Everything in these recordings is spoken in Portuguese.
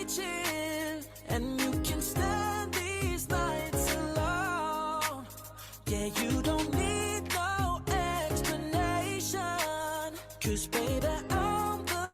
chill, and you can stand these nights alone. Yeah, you don't need no explanation, 'cause baby, I'm the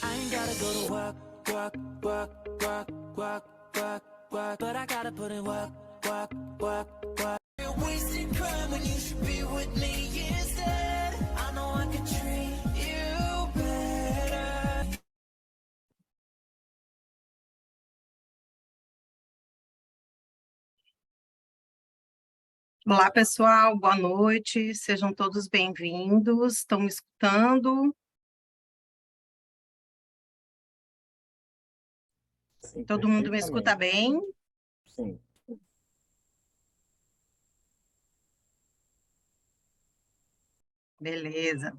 I ain't gotta go to work, work, work, work, work, work, work, but I gotta put in work, work, work, work. You're wasting crime when you should be with me instead. I know I could treat you better. Olá, pessoal, boa noite, sejam todos bem-vindos. Estão me escutando? Sim, Todo mundo me escuta bem? Sim. Beleza.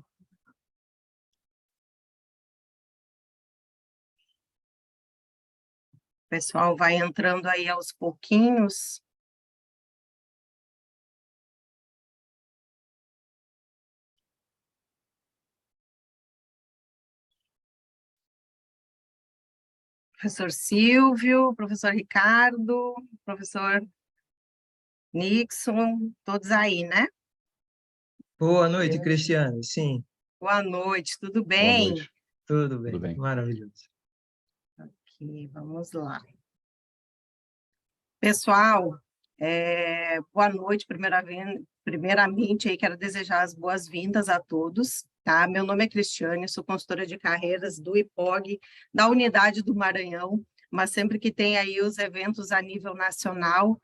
O pessoal vai entrando aí aos pouquinhos. Professor Silvio, professor Ricardo, professor Nixon, todos aí, né? Boa noite, Cristiane. Sim, Boa noite, tudo Boa bem? noite. tudo bem. Tudo bem. Maravilhoso. Aqui, vamos lá. Pessoal, boa noite, primeiramente, aí quero desejar as boas-vindas a todos, tá? Meu nome é Cristiane, sou consultora de carreiras do IPOG, da Unidade do Maranhão, mas sempre que tem aí os eventos a nível nacional,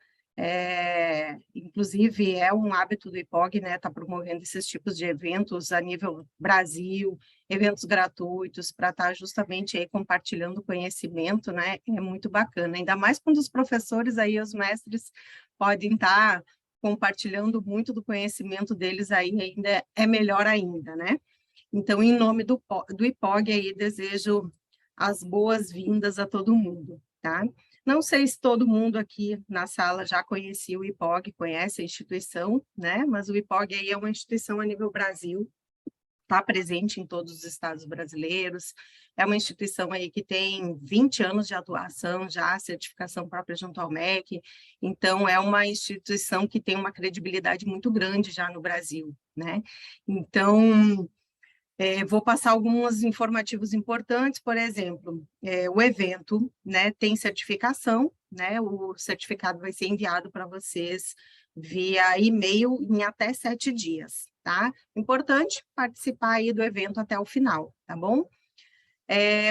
inclusive é um hábito do IPOG, né, tá promovendo esses tipos de eventos a nível Brasil, eventos gratuitos, para estar justamente aí compartilhando conhecimento, né, é muito bacana, ainda mais quando os professores aí, os mestres, podem estar compartilhando muito do conhecimento deles aí, ainda é melhor ainda, né? Então, em nome do IPOG aí, desejo as boas-vindas a todo mundo, tá? Não sei se todo mundo aqui na sala já conhecia o IPOG, conhece a instituição, né? Mas o IPOG aí é uma instituição a nível Brasil, está presente em todos os estados brasileiros, é uma instituição aí que tem 20 anos de atuação já, certificação própria junto ao MEC, então é uma instituição que tem uma credibilidade muito grande já no Brasil, né? Então, vou passar alguns informativos importantes, por exemplo, o evento, né, tem certificação, né, o certificado vai ser enviado para vocês via e-mail em até 7 dias, tá? Importante participar aí do evento até o final, tá bom?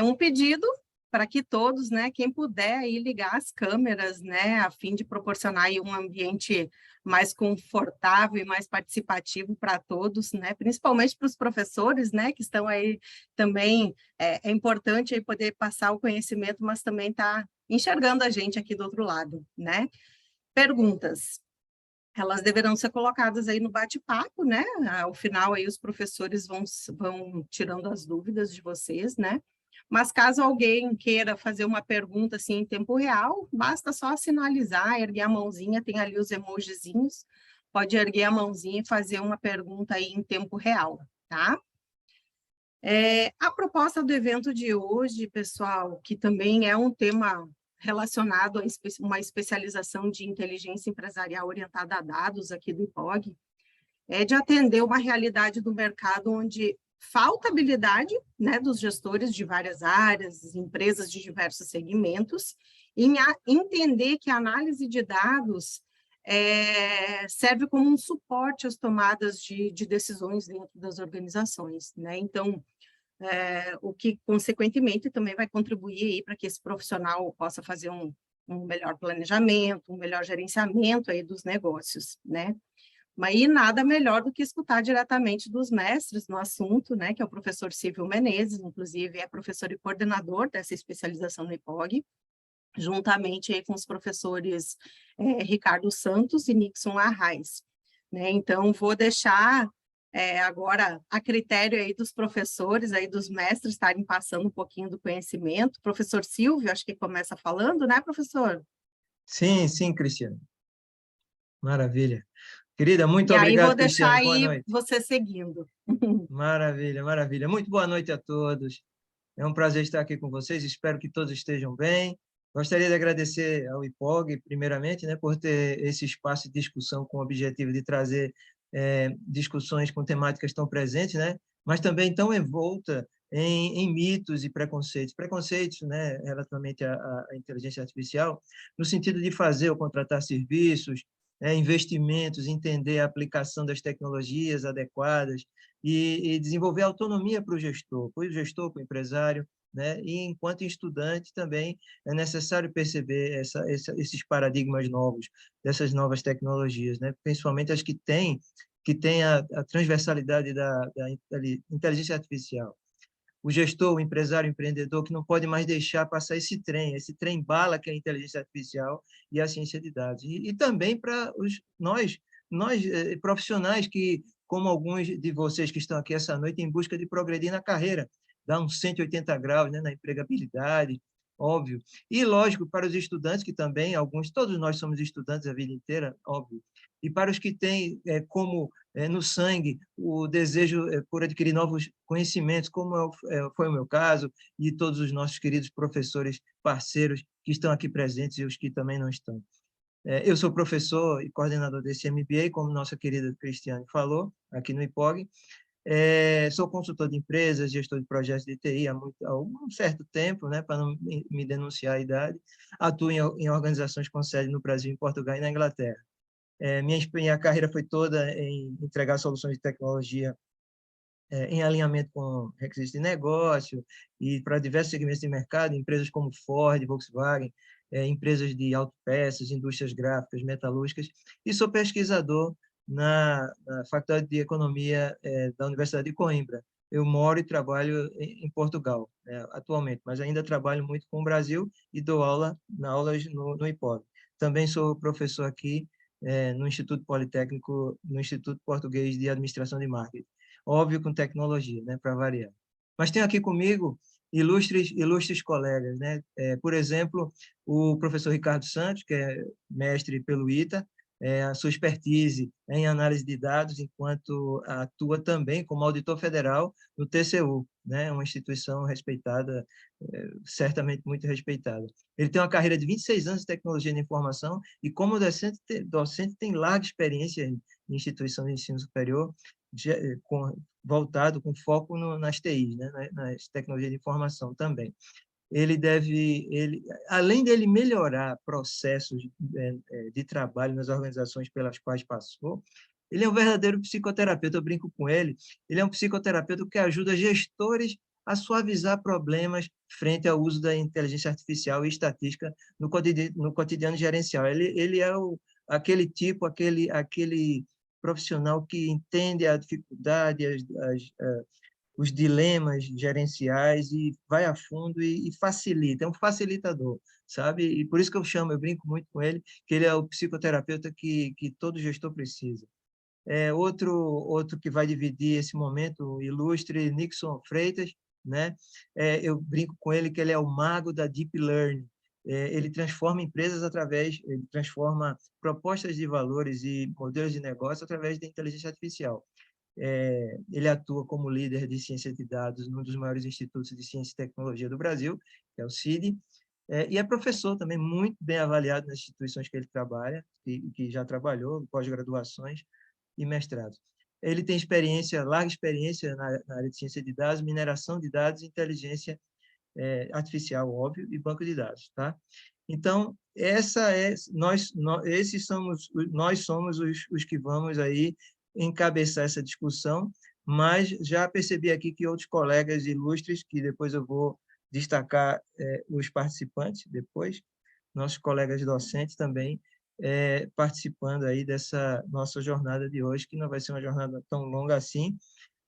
Um pedido para que todos, né, quem puder aí ligar as câmeras, né, a fim de proporcionar aí um ambiente mais confortável e mais participativo para todos, né, principalmente para os professores, né, que estão aí também, é importante aí poder passar o conhecimento, mas também tá enxergando a gente aqui do outro lado, né. Perguntas, elas deverão ser colocadas aí no bate-papo, né, ao final aí os professores vão tirando as dúvidas de vocês, né. Mas caso alguém queira fazer uma pergunta assim em tempo real, basta só sinalizar, erguer a mãozinha, tem ali os emojizinhos, pode erguer a mãozinha e fazer uma pergunta aí em tempo real, tá? A proposta do evento de hoje, pessoal, que também é um tema relacionado a uma especialização de inteligência empresarial orientada a dados aqui do IPOG, é de atender uma realidade do mercado onde falta habilidade, né, dos gestores de várias áreas, empresas de diversos segmentos, em entender que a análise de dados serve como um suporte às tomadas de decisões dentro das organizações, né? Então, o que, consequentemente, também vai contribuir para que esse profissional possa fazer um melhor planejamento, um melhor gerenciamento aí dos negócios, né? Mas e nada melhor do que escutar diretamente dos mestres no assunto, né? Que é o professor Silvio Menezes, inclusive é professor e coordenador dessa especialização no IPOG, juntamente aí com os professores Ricardo Santos e Nixon Arraes, né? Então, vou deixar agora a critério aí dos professores, aí dos mestres estarem passando um pouquinho do conhecimento. Professor Silvio, acho que começa falando, né, professor? Sim, sim, Cristiane. Maravilha. Querida, muito E aí vou obrigado, deixar Cristiane. Boa aí noite. você seguindo. Maravilha, maravilha. Muito boa noite a todos. É um prazer estar aqui com vocês. Espero que todos estejam bem. Gostaria de agradecer ao IPOG, primeiramente, né, por ter esse espaço de discussão com o objetivo de trazer discussões com temáticas tão presentes, né, mas também tão envolta em mitos e preconceitos. Preconceitos, né, relativamente à inteligência artificial, no sentido de fazer ou contratar serviços, investimentos, entender a aplicação das tecnologias adequadas, e desenvolver autonomia para o gestor, para o empresário, né? E enquanto estudante também é necessário perceber esses paradigmas novos, dessas novas tecnologias, né? Principalmente as que têm a transversalidade da inteligência artificial. O gestor, o empresário, o empreendedor, que não pode mais deixar passar esse trem bala que é a inteligência artificial e a ciência de dados. E também para nós profissionais que, como alguns de vocês que estão aqui essa noite, em busca de progredir na carreira, dar uns 180 graus, né, na empregabilidade, óbvio. E, lógico, para os estudantes, que também, todos nós somos estudantes a vida inteira, óbvio. E para os que têm como no sangue o desejo por adquirir novos conhecimentos, como foi o meu caso, e todos os nossos queridos professores parceiros que estão aqui presentes e os que também não estão. Eu sou professor e coordenador desse MBA, como nossa querida Cristiane falou, aqui no IPOG. Sou consultor de empresas, gestor de projetos de TI há um certo tempo, né, para não me denunciar a idade. Atuo em organizações com sede no Brasil, em Portugal e na Inglaterra. Minha carreira foi toda em entregar soluções de tecnologia em alinhamento com requisitos de negócio e para diversos segmentos de mercado, empresas como Ford, Volkswagen, empresas de autopeças, indústrias gráficas, metalúrgicas, e sou pesquisador na Faculdade de Economia da Universidade de Coimbra. Eu moro e trabalho em Portugal, né, atualmente, mas ainda trabalho muito com o Brasil e dou aulas no IPOB. Também sou professor aqui no Instituto Politécnico, no Instituto Português de Administração de Marketing. Óbvio, com tecnologia, né, para variar. Mas tenho aqui comigo ilustres colegas, né? Por exemplo, o professor Ricardo Santos, que é mestre pelo ITA, a sua expertise em análise de dados, enquanto atua também como auditor federal no TCU, né? Uma instituição respeitada, certamente muito respeitada. Ele tem uma carreira de 26 anos de tecnologia de informação e, como docente tem larga experiência em instituição de ensino superior, voltado com foco nas TIs, né? Nas tecnologias de informação também. Além dele melhorar processos de trabalho nas organizações pelas quais passou, ele é um verdadeiro psicoterapeuta, eu brinco com ele é um psicoterapeuta que ajuda gestores a suavizar problemas frente ao uso da inteligência artificial e estatística no cotidiano gerencial. Ele é aquele profissional que entende a dificuldade, os dilemas gerenciais e vai a fundo e facilita, é um facilitador, sabe? E por isso que eu brinco muito com ele, que ele é o psicoterapeuta que todo gestor precisa. Outro que vai dividir esse momento, o ilustre Nixon Freitas, né? Eu brinco com ele que ele é o mago da Deep Learning. Ele transforma propostas de valores e modelos de negócio através da inteligência artificial. Ele atua como líder de ciência de dados num dos maiores institutos de ciência e tecnologia do Brasil, que é o CIDI, e é professor também muito bem avaliado nas instituições que ele trabalha, que já trabalhou, pós-graduações e mestrados. Ele tem larga experiência na área de ciência de dados, mineração de dados, inteligência artificial, óbvio, e banco de dados, tá? Então, nós somos os que vamos aí encabeçar essa discussão, mas já percebi aqui que outros colegas ilustres, que depois eu vou destacar os participantes depois, nossos colegas docentes também, participando aí dessa nossa jornada de hoje, que não vai ser uma jornada tão longa assim,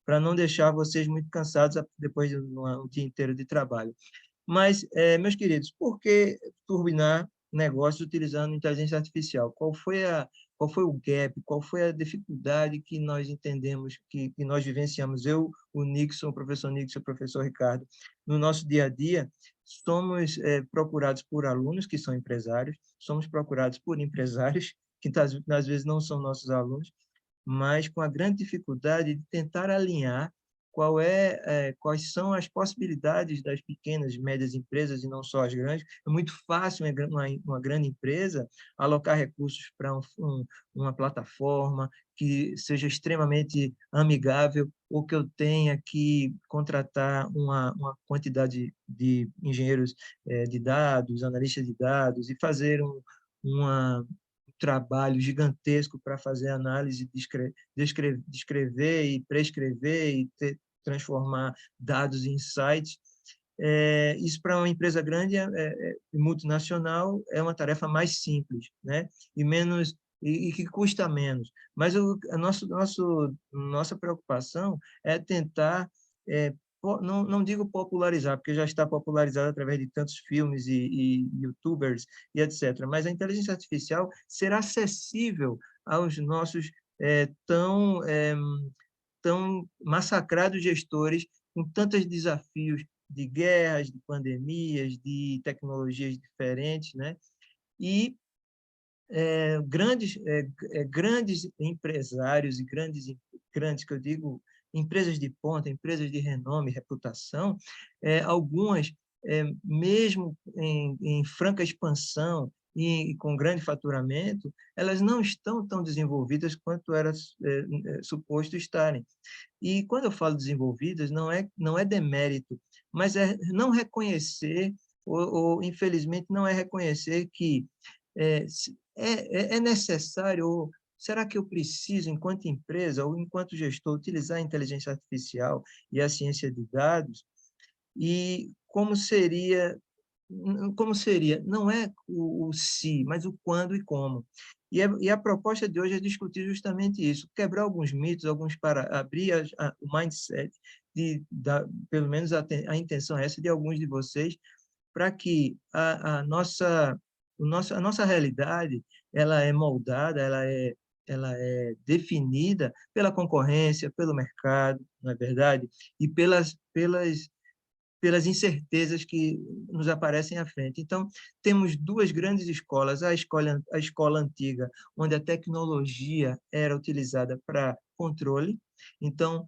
para não deixar vocês muito cansados depois de um dia inteiro de trabalho. Mas, meus queridos, por que turbinar negócios utilizando inteligência artificial? Qual foi o gap, qual foi a dificuldade que nós entendemos, que nós vivenciamos? Eu, o Nixon, o professor Nixon, o professor Ricardo, no nosso dia a dia, somos procurados por alunos que são empresários, somos procurados por empresários, que às vezes não são nossos alunos, mas com a grande dificuldade de tentar alinhar quais são as possibilidades das pequenas e médias empresas, e não só as grandes. É muito fácil uma grande empresa alocar recursos para uma plataforma que seja extremamente amigável, ou que eu tenha que contratar uma quantidade de engenheiros de dados, analistas de dados, e fazer uma trabalho gigantesco para fazer análise, descrever e prescrever e transformar dados em insights. Isso para uma empresa grande multinacional é uma tarefa mais simples, né? E menos e que custa menos. Mas nossa preocupação é tentar não digo popularizar, porque já está popularizado através de tantos filmes e YouTubers e etc. Mas a inteligência artificial será acessível aos nossos tão massacrados gestores com tantos desafios de guerras, de pandemias, de tecnologias diferentes, né? E grandes empresários e grandes que eu digo, empresas de ponta, empresas de renome, reputação, algumas, mesmo em franca expansão e com grande faturamento, elas não estão tão desenvolvidas quanto era suposto estarem. E quando eu falo desenvolvidas, não é demérito, mas é não reconhecer, ou infelizmente, não é reconhecer que é necessário, ou será que eu preciso, enquanto empresa ou enquanto gestor, utilizar a inteligência artificial e a ciência de dados? E como seria? Não é o se, mas o quando e como. E a proposta de hoje é discutir justamente isso, quebrar alguns mitos, para abrir o mindset, pelo menos a intenção é essa de alguns de vocês, para que a nossa realidade ela é moldada, ela é definida pela concorrência, pelo mercado, não é verdade? E pelas incertezas que nos aparecem à frente. Então, temos duas grandes escolas, a escola antiga, onde a tecnologia era utilizada para controle, então,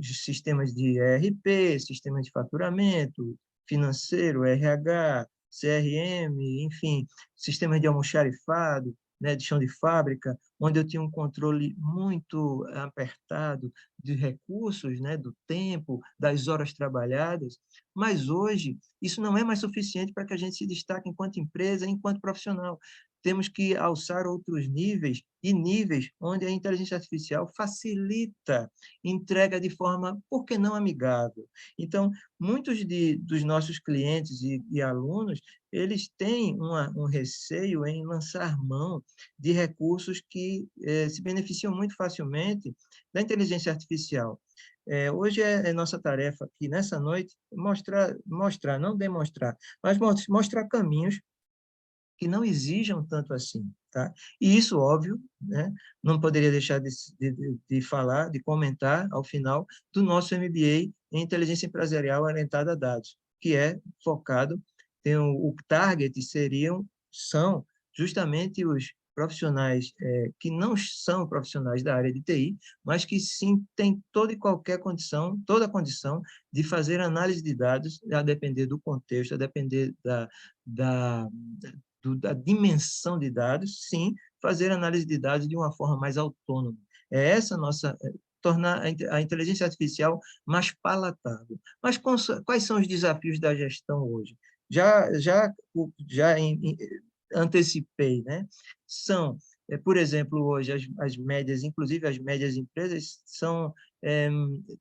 sistemas de ERP, sistemas de faturamento, financeiro, RH, CRM, enfim, sistemas de almoxarifado, né, de chão de fábrica, onde eu tinha um controle muito apertado de recursos, né, do tempo, das horas trabalhadas, mas hoje isso não é mais suficiente para que a gente se destaque enquanto empresa, enquanto profissional. Temos que alçar outros níveis, e níveis onde a inteligência artificial facilita entrega de forma, por que não amigável? Então, muitos dos nossos clientes e alunos, eles têm um receio em lançar mão de recursos que se beneficiam muito facilmente da inteligência artificial. Hoje é nossa tarefa aqui, nessa noite, mostrar, não demonstrar, mas mostrar caminhos que não exijam tanto assim. Tá? E isso, óbvio, né? Não poderia deixar de falar, de comentar, ao final, do nosso MBA em Inteligência Empresarial Orientada a Dados, que é focado, o target são justamente os profissionais que não são profissionais da área de TI, mas que sim têm toda a condição de fazer análise de dados, a depender do contexto, a depender da da dimensão de dados, sim, fazer análise de dados de uma forma mais autônoma. É essa nossa tornar a inteligência artificial mais palatável. Mas quais são os desafios da gestão hoje? Já antecipei, né? São por exemplo, hoje as médias, inclusive as médias empresas,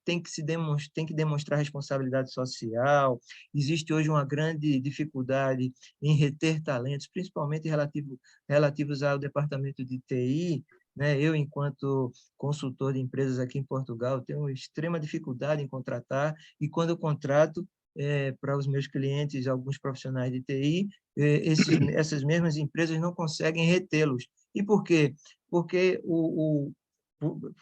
tem que demonstrar responsabilidade social. Existe hoje uma grande dificuldade em reter talentos, principalmente relativos ao departamento de TI, né? Eu, enquanto consultor de empresas aqui em Portugal, tenho extrema dificuldade em contratar, e quando eu contrato para os meus clientes, alguns profissionais de TI, essas mesmas empresas não conseguem retê-los. E por quê? Porque,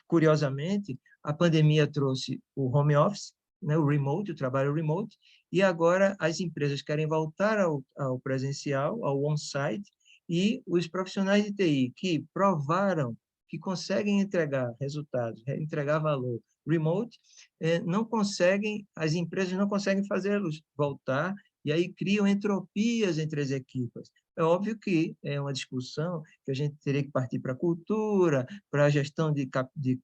curiosamente, a pandemia trouxe o home office, né, o remote, o trabalho remote, e agora as empresas querem voltar ao presencial, ao on-site, e os profissionais de TI que provaram que conseguem entregar resultados, entregar valor remote, não conseguem, as empresas não conseguem fazê-los voltar, e aí criam entropias entre as equipes. É óbvio que é uma discussão que a gente teria que partir para a cultura, para a gestão de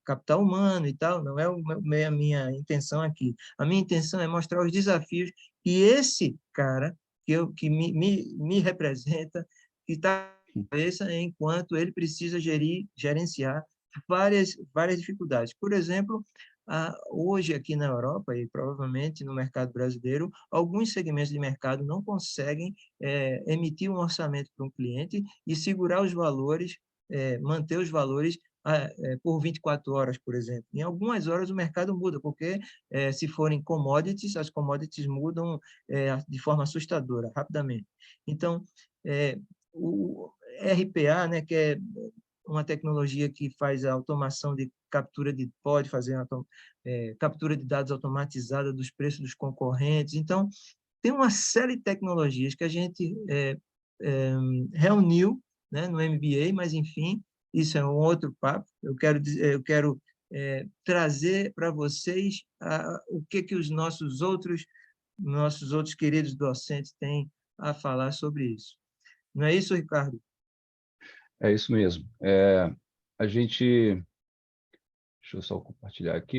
capital humano e tal, não é a minha intenção aqui. A minha intenção é mostrar os desafios que esse cara, que me representa, que está na cabeça enquanto ele precisa gerenciar várias dificuldades. Por exemplo, hoje aqui na Europa e provavelmente no mercado brasileiro, alguns segmentos de mercado não conseguem emitir um orçamento para um cliente e segurar os valores, manter os valores por 24 horas, por exemplo. Em algumas horas o mercado muda, porque se forem commodities, as commodities mudam de forma assustadora, rapidamente. Então, o RPA, né, que é uma tecnologia que faz a automação de captura pode fazer captura de dados automatizada dos preços dos concorrentes. Então, tem uma série de tecnologias que a gente reuniu, né, no MBA, mas, enfim, isso é um outro papo. Eu quero trazer para vocês o que os nossos outros queridos docentes têm a falar sobre isso. Não é isso, Ricardo? É isso mesmo. A gente... Deixa eu só compartilhar aqui.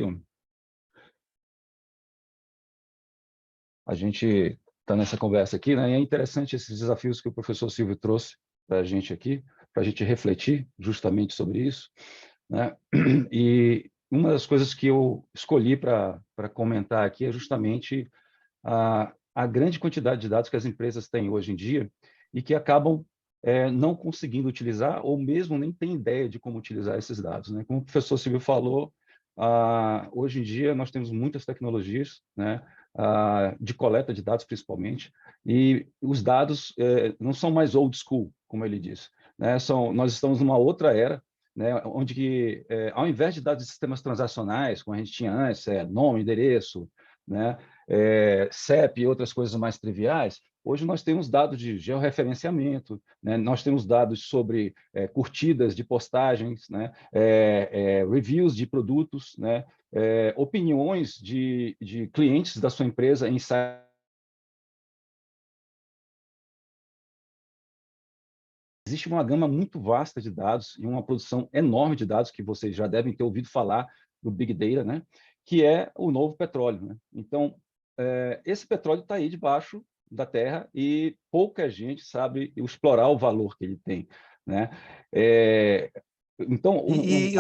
A gente está nessa conversa aqui, né? E é interessante esses desafios que o professor Silvio trouxe para a gente aqui, para a gente refletir justamente sobre isso, né? E uma das coisas que eu escolhi para comentar aqui é justamente a grande quantidade de dados que as empresas têm hoje em dia e que acabam não conseguindo utilizar, ou mesmo nem tem ideia de como utilizar esses dados, né? Como o professor Silvio falou, hoje em dia nós temos muitas tecnologias, né, de coleta de dados principalmente, e os dados não são mais old school, como ele disse, né? Nós estamos numa outra era, né, onde que, ao invés de dados de sistemas transacionais, como a gente tinha antes, nome, endereço, né, CEP e outras coisas mais triviais, hoje nós temos dados de georreferenciamento, né? Nós temos dados sobre curtidas de postagens, né? Reviews de produtos, né? Opiniões de clientes da sua empresa em sites. Existe uma gama muito vasta de dados e uma produção enorme de dados que vocês já devem ter ouvido falar do Big Data, né? Que é o novo petróleo, né? Então, esse petróleo está aí debaixo da terra e pouca gente sabe explorar o valor que ele tem, né? Então,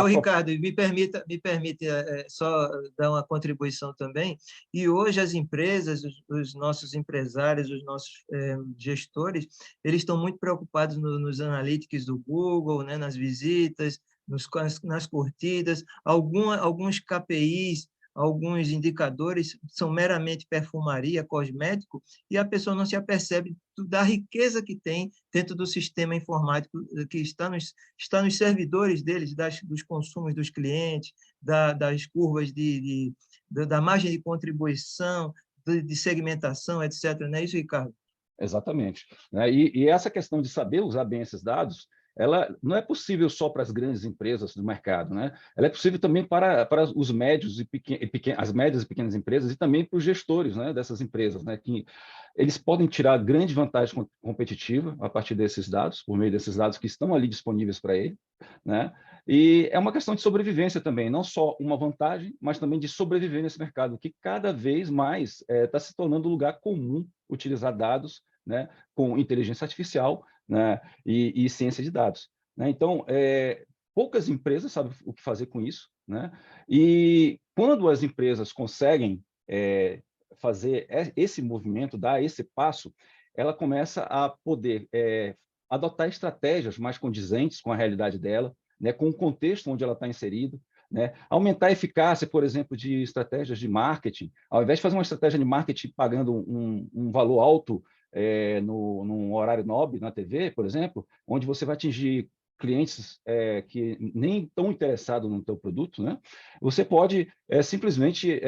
Ricardo, me permite só dar uma contribuição também. E hoje as empresas, os nossos empresários, os nossos gestores, eles estão muito preocupados nos analytics do Google, né, nas visitas, nas curtidas, alguns KPIs, alguns indicadores são meramente perfumaria, cosmético, e a pessoa não se apercebe da riqueza que tem dentro do sistema informático que está nos servidores deles, dos consumos dos clientes, das curvas da margem de contribuição, de segmentação, etc. Não é isso, Ricardo? Exatamente, né? E essa questão de saber usar bem esses dados, ela não é possível só para as grandes empresas do mercado, né? Ela é possível também para os médios as médias e pequenas empresas e também para os gestores, né, dessas empresas, né? Que eles podem tirar grande vantagem competitiva a partir desses dados, por meio desses dados que estão ali disponíveis para ele, né? E é uma questão de sobrevivência também, não só uma vantagem, mas também de sobreviver nesse mercado, que cada vez mais está se tornando um lugar comum utilizar dados, né, com inteligência artificial, né, e ciência de dados. né? Então, poucas empresas sabem o que fazer com isso, né? E quando as empresas conseguem fazer esse movimento, dar esse passo, ela começa a poder adotar estratégias mais condizentes com a realidade dela, né? Com o contexto onde ela está inserida, né? Aumentar a eficácia, por exemplo, de estratégias de marketing. Ao invés de fazer uma estratégia de marketing pagando um valor alto num horário nobre na TV, por exemplo, onde você vai atingir clientes que nem estão interessados no teu produto, né? Você pode simplesmente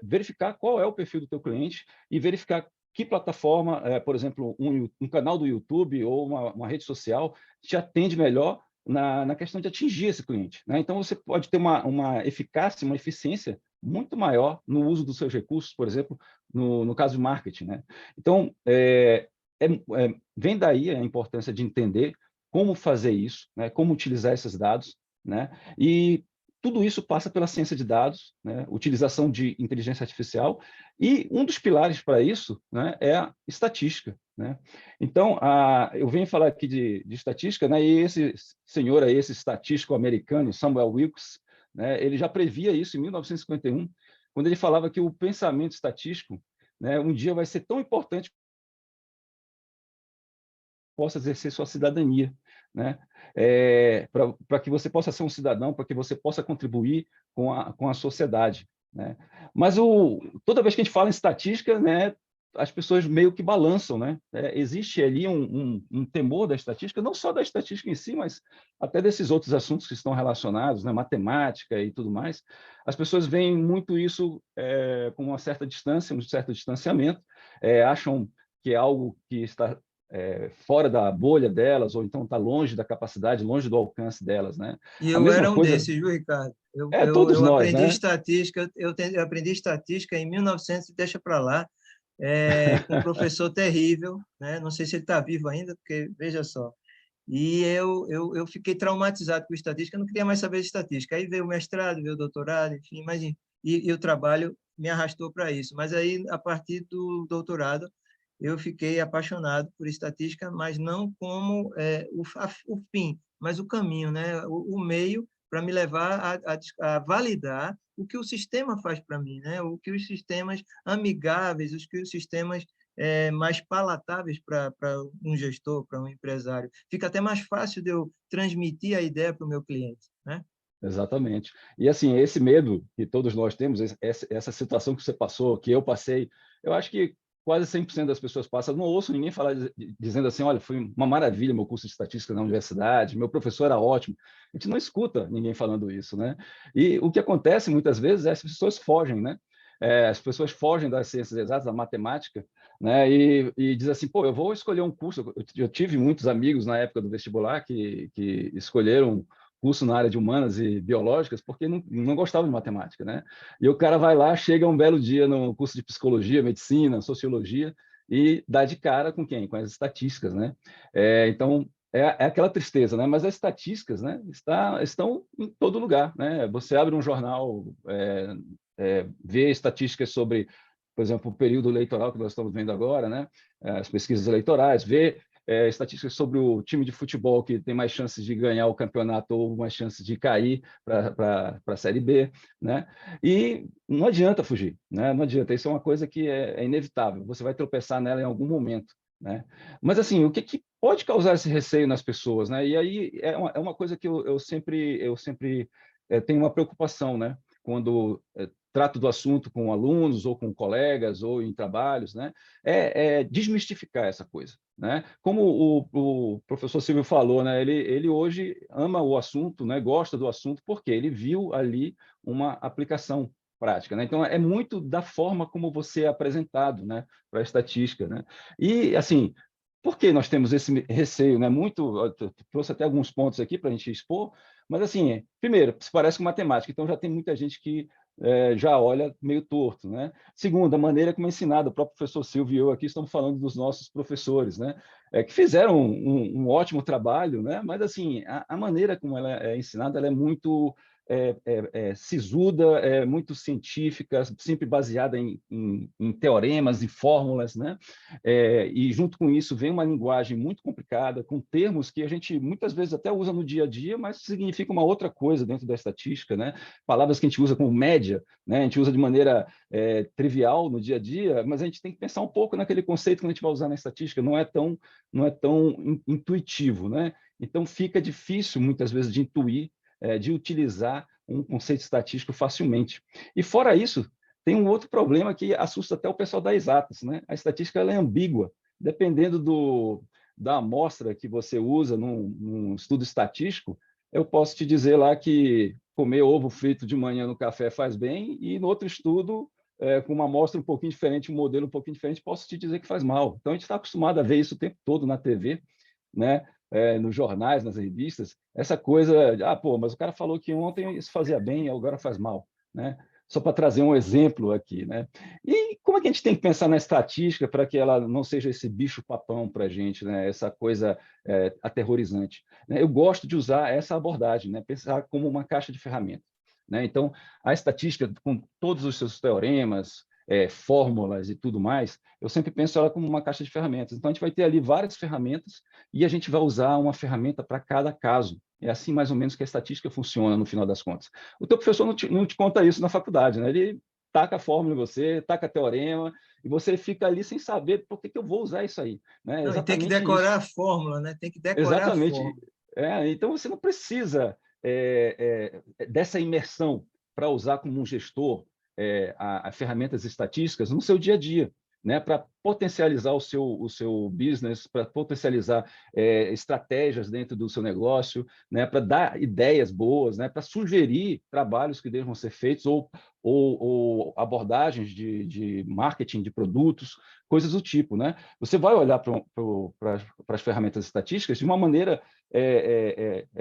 verificar qual é o perfil do teu cliente e verificar que plataforma, por exemplo, um canal do YouTube ou uma rede social te atende melhor na questão de atingir esse cliente, né? Então, você pode ter uma eficácia, uma eficiência muito maior no uso dos seus recursos, por exemplo, no caso de marketing, né? Então, vem daí a importância de entender como fazer isso, né? Como utilizar esses dados, né? E tudo isso passa pela ciência de dados, né? Utilização de inteligência artificial, e um dos pilares para isso, né, é a estatística, né? Então, eu venho falar aqui de estatística, né? E esse senhor aí, esse estatístico americano, Samuel Wilkes, né, ele já previa isso em 1951, quando ele falava que o pensamento estatístico, né, um dia vai ser tão importante que possa exercer sua cidadania, né? Para que você possa ser um cidadão, para que você possa contribuir com a sociedade, né? Mas toda vez que a gente fala em estatística, né, as pessoas meio que balançam, né? Existe ali um temor da estatística, não só da estatística em si, mas até desses outros assuntos que estão relacionados, né? Matemática e tudo mais. As pessoas veem muito isso com uma certa distância, um certo distanciamento, acham que é algo que está fora da bolha delas, ou então está longe da capacidade, longe do alcance delas, né? E A eu mesma era um coisa... desses, viu, Ricardo? todos Eu nós, aprendi né? estatística, eu aprendi estatística em 1900, deixa para lá, com um professor terrível, né? Não sei se ele está vivo ainda, porque, veja só, e eu fiquei traumatizado com estatística, eu não queria mais saber de estatística. Aí veio o mestrado, veio o doutorado, enfim, mas e o trabalho me arrastou para isso. Mas aí, a partir do doutorado, eu fiquei apaixonado por estatística, mas não como o fim, mas o caminho, né? O meio para me levar a validar o que o sistema faz para mim, né? O que os sistemas amigáveis, os que os sistemas mais palatáveis para um gestor, para um empresário. Fica até mais fácil de eu transmitir a ideia para o meu cliente, né? Exatamente. E, assim, esse medo que todos nós temos, essa situação que você passou, que eu passei, eu acho que quase 100% das pessoas passam. Eu não ouço ninguém falar dizendo assim, olha, foi uma maravilha meu curso de estatística na universidade, meu professor era ótimo. A gente não escuta ninguém falando isso, né? E o que acontece muitas vezes é as pessoas fogem, né? As pessoas fogem das ciências exatas, da matemática, né? E diz assim, pô, eu vou escolher um curso. Eu tive muitos amigos na época do vestibular que escolheram curso na área de humanas e biológicas porque não gostava de matemática, né? E o cara vai lá, chega um belo dia no curso de psicologia, medicina, sociologia e dá de cara com quem? Com as estatísticas, né? Então, é aquela tristeza, né? Mas as estatísticas, né, estão em todo lugar, né? Você abre um jornal, vê estatísticas sobre, por exemplo, o período eleitoral que nós estamos vendo agora, né? As pesquisas eleitorais, vê estatísticas sobre o time de futebol que tem mais chances de ganhar o campeonato ou mais chances de cair para a Série B, né? E não adianta fugir, né? Não adianta, isso é uma coisa que é inevitável, você vai tropeçar nela em algum momento, né? Mas, assim, o que pode causar esse receio nas pessoas, né? E aí é uma coisa que eu sempre tenho uma preocupação, né? Quando trato do assunto com alunos ou com colegas ou em trabalhos, né? Desmistificar essa coisa, né? Como o professor Silvio falou, né? Ele hoje ama o assunto, né? Gosta do assunto porque ele viu ali uma aplicação prática, né? Então é muito da forma como você é apresentado, né? Para a estatística, né? E, assim, por que nós temos esse receio, né? Trouxe até alguns pontos aqui para a gente expor, mas, assim, primeiro, se parece com matemática, então já tem muita gente que já olha meio torto, né? Segundo, a maneira como é ensinado, o próprio professor Silvio e eu aqui estamos falando dos nossos professores, né? Que fizeram um ótimo trabalho, né? Mas, assim, a maneira como ela é ensinada, ela é muito sisuda, muito científica, sempre baseada em teoremas e fórmulas, né? E junto com isso vem uma linguagem muito complicada, com termos que a gente muitas vezes até usa no dia a dia, mas significa uma outra coisa dentro da estatística, né? Palavras que a gente usa como média, né? A gente usa de maneira trivial no dia a dia, mas a gente tem que pensar um pouco naquele conceito que a gente vai usar na estatística, não é tão intuitivo, né? Então fica difícil muitas vezes de intuir, de utilizar um conceito estatístico facilmente. E fora isso, tem um outro problema que assusta até o pessoal das exatas, né? A estatística ela é ambígua, dependendo da amostra que você usa num estudo estatístico, eu posso te dizer lá que comer ovo frito de manhã no café faz bem, e no outro estudo, com uma amostra um pouquinho diferente, um modelo um pouquinho diferente, posso te dizer que faz mal. Então, a gente está acostumado a ver isso o tempo todo na TV, né? Nos jornais, nas revistas, essa coisa, pô, mas o cara falou que ontem isso fazia bem, agora faz mal, né? Só para trazer um exemplo aqui, né? E como é que a gente tem que pensar na estatística para que ela não seja esse bicho-papão para a gente, né? Essa coisa aterrorizante, né? Eu gosto de usar essa abordagem, né? Pensar como uma caixa de ferramentas, né? Então, a estatística, com todos os seus teoremas, fórmulas e tudo mais, eu sempre penso ela como uma caixa de ferramentas. Então, a gente vai ter ali várias ferramentas e a gente vai usar uma ferramenta para cada caso. É assim, mais ou menos, que a estatística funciona, no final das contas. O teu professor não te conta isso na faculdade, né? Ele taca a fórmula em você, taca teorema, e você fica ali sem saber por que eu vou usar isso aí, né? Não, e tem que Exatamente decorar isso. a fórmula, né? Tem que decorar a Exatamente. fórmula. Então, você não precisa dessa imersão para usar como um gestor a ferramentas estatísticas no seu dia a dia, né? Para potencializar o seu business, para potencializar estratégias dentro do seu negócio, né? Para dar ideias boas, né? Para sugerir trabalhos que devam ser feitos ou abordagens de marketing de produtos, coisas do tipo, né? Você vai olhar para as ferramentas estatísticas de uma maneira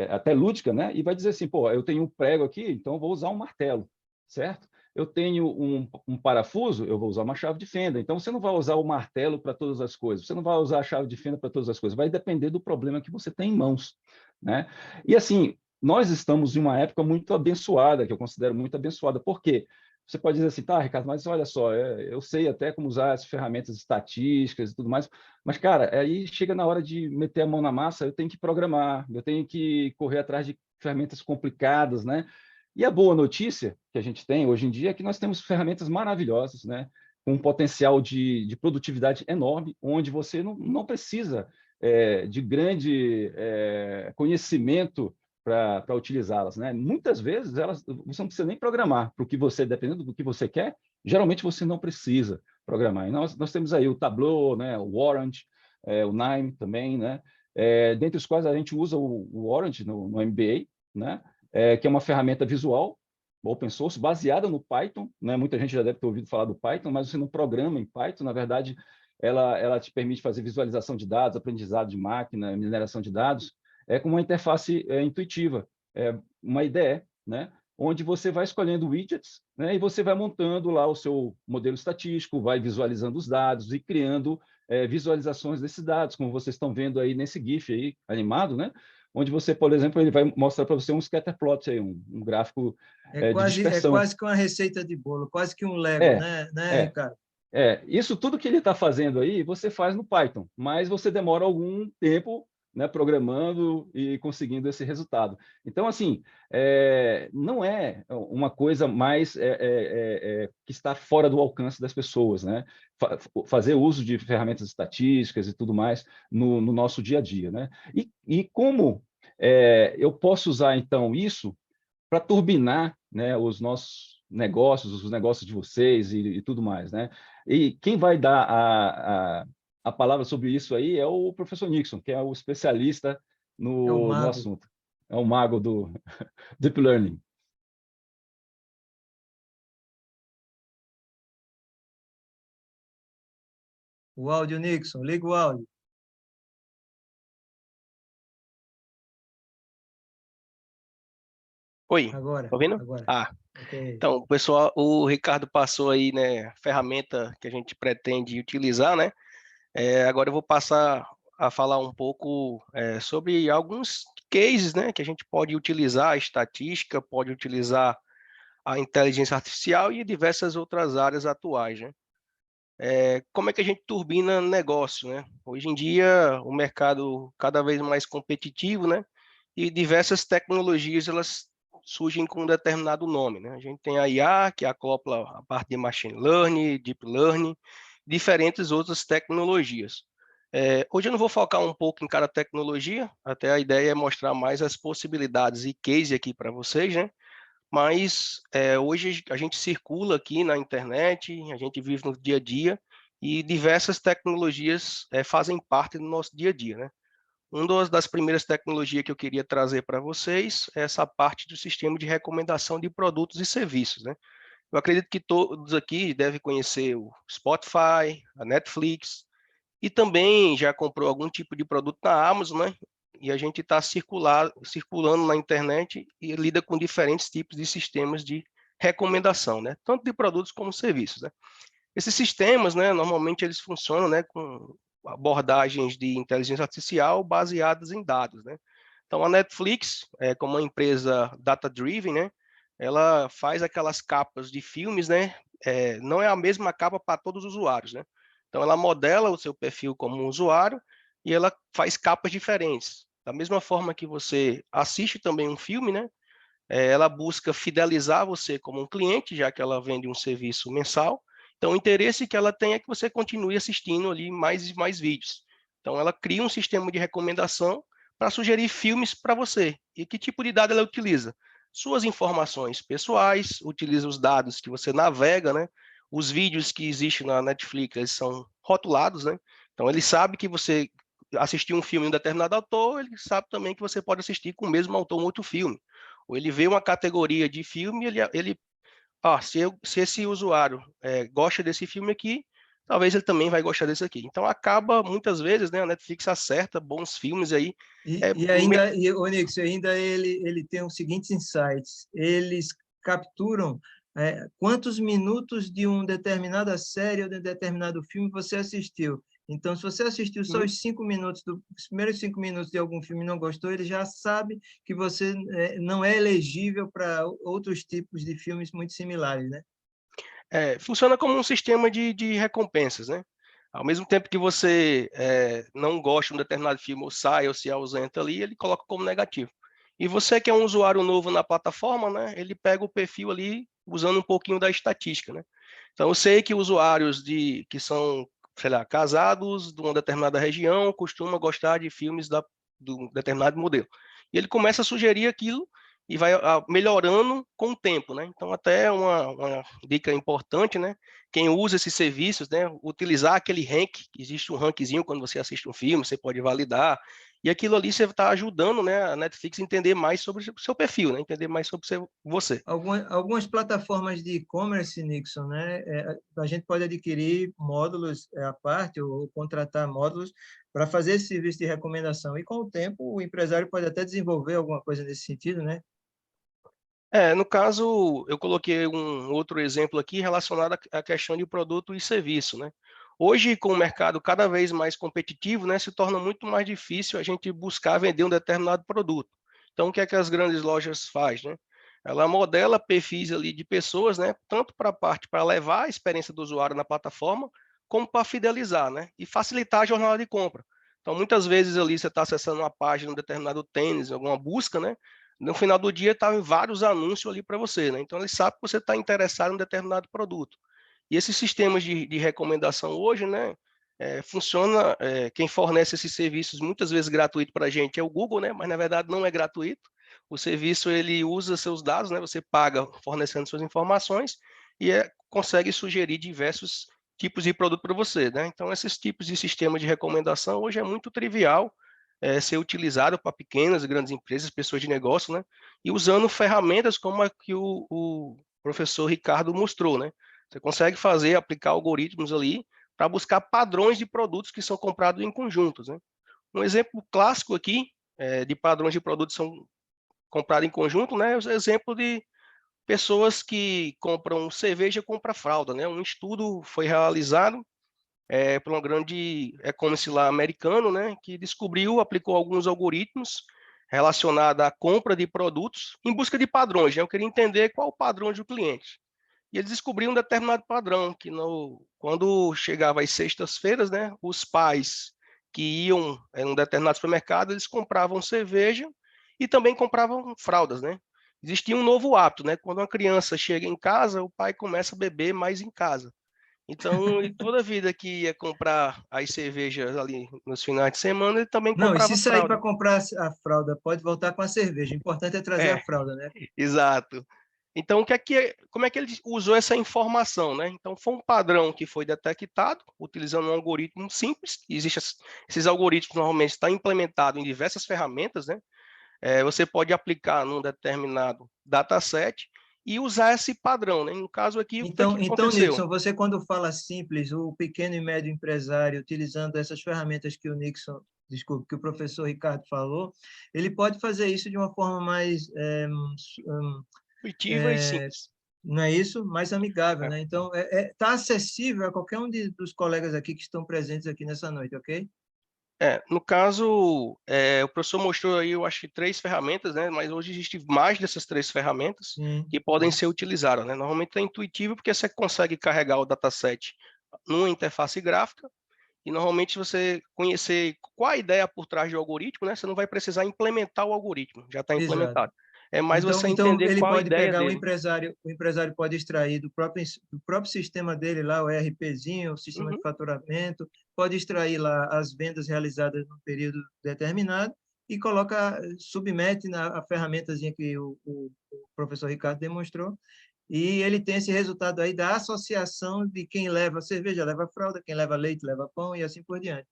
até lúdica, né? E vai dizer assim, pô, eu tenho um prego aqui, então eu vou usar um martelo, certo? Eu tenho um parafuso, eu vou usar uma chave de fenda. Então, você não vai usar o martelo para todas as coisas, você não vai usar a chave de fenda para todas as coisas, vai depender do problema que você tem em mãos, né? E assim, nós estamos em uma época muito abençoada, que eu considero muito abençoada. Por quê? Você pode dizer assim, tá, Ricardo, mas olha só, eu sei até como usar as ferramentas estatísticas e tudo mais, mas, cara, aí chega na hora de meter a mão na massa, eu tenho que programar, eu tenho que correr atrás de ferramentas complicadas, né? E a boa notícia que a gente tem hoje em dia é que nós temos ferramentas maravilhosas, né? Com um potencial de produtividade enorme, onde você não precisa de grande conhecimento para utilizá-las, né? Muitas vezes você não precisa nem programar para o que você, dependendo do que você quer, geralmente você não precisa programar. E nós temos aí o Tableau, né? O Orange, o Nime também, né? Dentre os quais a gente usa o Orange no MBA, né? Que é uma ferramenta visual, open source, baseada no Python, né? Muita gente já deve ter ouvido falar do Python, mas você não programa em Python, na verdade, ela te permite fazer visualização de dados, aprendizado de máquina, mineração de dados, com uma interface intuitiva, uma IDE, né? Onde você vai escolhendo widgets, né? E você vai montando lá o seu modelo estatístico, vai visualizando os dados e criando visualizações desses dados, como vocês estão vendo aí nesse GIF aí, animado, né? Onde você, por exemplo, ele vai mostrar para você um scatterplot, aí, um gráfico de dispersão. Quase que uma receita de bolo, quase que um Lego, É, né, Ricardo? Isso tudo que ele está fazendo aí, você faz no Python, mas você demora algum tempo, né, programando e conseguindo esse resultado. Então, assim, não é uma coisa mais que está fora do alcance das pessoas, né? Fazer uso de ferramentas estatísticas e tudo mais no nosso dia a dia, né? E como eu posso usar, então, isso para turbinar, né, os nossos negócios, os negócios de vocês e tudo mais, né? E quem vai dar a palavra sobre isso aí é o professor Nixon, que é o especialista É o no mago. assunto. É o mago do Deep Learning. O áudio, Nixon, liga o áudio. Oi, Agora, tá ouvindo? agora. Okay. Então, pessoal, o Ricardo passou aí, né, a ferramenta que a gente pretende utilizar, né? Agora eu vou passar a falar um pouco sobre alguns cases, né, que a gente pode utilizar a estatística, pode utilizar a inteligência artificial e diversas outras áreas atuais, né? Como é que a gente turbina negócio, né? Hoje em dia, o mercado cada vez mais competitivo, né? E diversas tecnologias, elas surgem com um determinado nome, né? A gente tem a IA, que acopla a parte de machine learning, deep learning, diferentes outras tecnologias. Hoje eu não vou focar um pouco em cada tecnologia, até a ideia é mostrar mais as possibilidades e case aqui para vocês, né? Mas hoje a gente circula aqui na internet, a gente vive no dia a dia e diversas tecnologias fazem parte do nosso dia a dia, né? Uma das primeiras tecnologias que eu queria trazer para vocês é essa parte do sistema de recomendação de produtos e serviços, né? Eu acredito que todos aqui devem conhecer o Spotify, a Netflix, e também já comprou algum tipo de produto na Amazon, né? E a gente está circulando na internet e lida com diferentes tipos de sistemas de recomendação, né? Tanto de produtos como serviços, né? Esses sistemas, né, normalmente eles funcionam, né, com abordagens de inteligência artificial baseadas em dados, né? Então a Netflix, como uma empresa data-driven, né, ela faz aquelas capas de filmes, né? Não é a mesma capa para todos os usuários, né? Então ela modela o seu perfil como um usuário e ela faz capas diferentes. Da mesma forma que você assiste também um filme, né? Ela busca fidelizar você como um cliente, já que ela vende um serviço mensal. Então, o interesse que ela tem é que você continue assistindo ali mais e mais vídeos. Então, ela cria um sistema de recomendação para sugerir filmes para você. E que tipo de dado ela utiliza? Suas informações pessoais, utiliza os dados que você navega, né? Os vídeos que existem na Netflix, eles são rotulados, né? Então, ele sabe que você assistiu um filme de um determinado autor, ele sabe também que você pode assistir com o mesmo autor um outro filme. Ou ele vê uma categoria de filme, se esse usuário gosta desse filme aqui, talvez ele também vai gostar desse aqui. Então acaba, muitas vezes, né, a Netflix acerta bons filmes aí. E ainda, Onix, ainda ele tem os seguintes insights. Eles capturam quantos minutos de uma determinada série ou de um determinado filme você assistiu. Então, se você assistiu só os 5 minutos, os primeiros 5 minutos de algum filme e não gostou, ele já sabe que você não é elegível para outros tipos de filmes muito similares, né? Funciona como um sistema de recompensas, né? Ao mesmo tempo que você não gosta de um determinado filme, ou sai, ou se ausenta ali, ele coloca como negativo. E você que é um usuário novo na plataforma, né? Ele pega o perfil ali usando um pouquinho da estatística, né? Então, eu sei que usuários que são, sei lá, casados de uma determinada região costumam gostar de filmes de um determinado modelo. E ele começa a sugerir aquilo e vai melhorando com o tempo, né? Então, até uma dica importante, né? Quem usa esses serviços, né? Utilizar aquele rank, existe um rankzinho quando você assiste um filme, você pode validar, e aquilo ali você está ajudando, né, a Netflix a entender mais sobre o seu perfil, né? Entender mais sobre você. Algumas plataformas de e-commerce, Nixon, né? A gente pode adquirir módulos à parte ou contratar módulos para fazer esse serviço de recomendação. E com o tempo, o empresário pode até desenvolver alguma coisa nesse sentido, né? No caso, eu coloquei um outro exemplo aqui relacionado à questão de produto e serviço, né? Hoje, com o mercado cada vez mais competitivo, né, se torna muito mais difícil a gente buscar vender um determinado produto. Então, o que é que as grandes lojas fazem, né? Ela modela perfis ali de pessoas, né, tanto para a parte para levar a experiência do usuário na plataforma, como para fidelizar, né, e facilitar a jornada de compra. Então, muitas vezes ali você está acessando uma página, um determinado tênis, alguma busca, né? No final do dia, tá vários anúncios ali para você, né? Então, ele sabe que você está interessado em um determinado produto. E esses sistemas de recomendação hoje, né? Funciona, quem fornece esses serviços muitas vezes gratuito para a gente é o Google, né? Mas na verdade não é gratuito. O serviço ele usa seus dados, né? Você paga fornecendo suas informações e consegue sugerir diversos tipos de produto para você, né? Então esses tipos de sistema de recomendação hoje é muito trivial ser utilizado para pequenas e grandes empresas, pessoas de negócio, né? E usando ferramentas como a que o professor Ricardo mostrou, né? Você consegue aplicar algoritmos ali para buscar padrões de produtos que são comprados em conjuntos, né? Um exemplo clássico aqui de padrões de produtos que são comprados em conjunto, né? É o exemplo de pessoas que compram cerveja e compram fralda, né? Um estudo foi realizado por um grande e-commerce lá americano, né? Que descobriu, aplicou alguns algoritmos relacionada à compra de produtos em busca de padrões, né? Eu queria entender qual o padrão do cliente. E eles descobriram um determinado padrão, que quando chegava às sextas-feiras, né, os pais que iam em um determinado supermercado, eles compravam cerveja e também compravam fraldas, né? Existia um novo hábito, né? Quando uma criança chega em casa, o pai começa a beber mais em casa. Então, e toda vida que ia comprar as cervejas ali nos finais de semana, ele também Não, e se comprava sair fralda. para comprar a fralda, pode voltar com a cerveja. O importante é trazer a É, fralda, né? exato. Então, como é que ele usou essa informação, né? Então, foi um padrão que foi detectado utilizando um algoritmo simples. Esses algoritmos normalmente estão implementados em diversas ferramentas, né? Você pode aplicar num determinado dataset e usar esse padrão, né? No caso aqui, o que foi que Então, aconteceu? Nixon, você quando fala simples, o pequeno e médio empresário, utilizando essas ferramentas que o Nixon, desculpe, que o professor Ricardo falou, ele pode fazer isso de uma forma mais, Intuitiva e simples. não é isso? Mais amigável, É. né? Então, tá acessível a qualquer um dos colegas aqui que estão presentes aqui nessa noite, ok? No caso, o professor mostrou aí, eu acho que 3 ferramentas, né? Mas hoje existe mais dessas 3 ferramentas Sim, que podem sim. ser utilizadas, né? Normalmente é intuitivo porque você consegue carregar o dataset numa interface gráfica e normalmente você conhecer qual a ideia por trás do algoritmo, né? Você não vai precisar implementar o algoritmo, já está Exato. implementado. É mais Então, você entender ele qual a pode ideia pegar dele. o empresário pode extrair do próprio sistema dele lá, o ERPzinho, o sistema de Uhum, faturamento, pode extrair lá as vendas realizadas num período determinado e submete na a ferramentazinha que o professor Ricardo demonstrou, e ele tem esse resultado aí da associação de quem leva cerveja, leva fralda, quem leva leite, leva pão e assim por diante.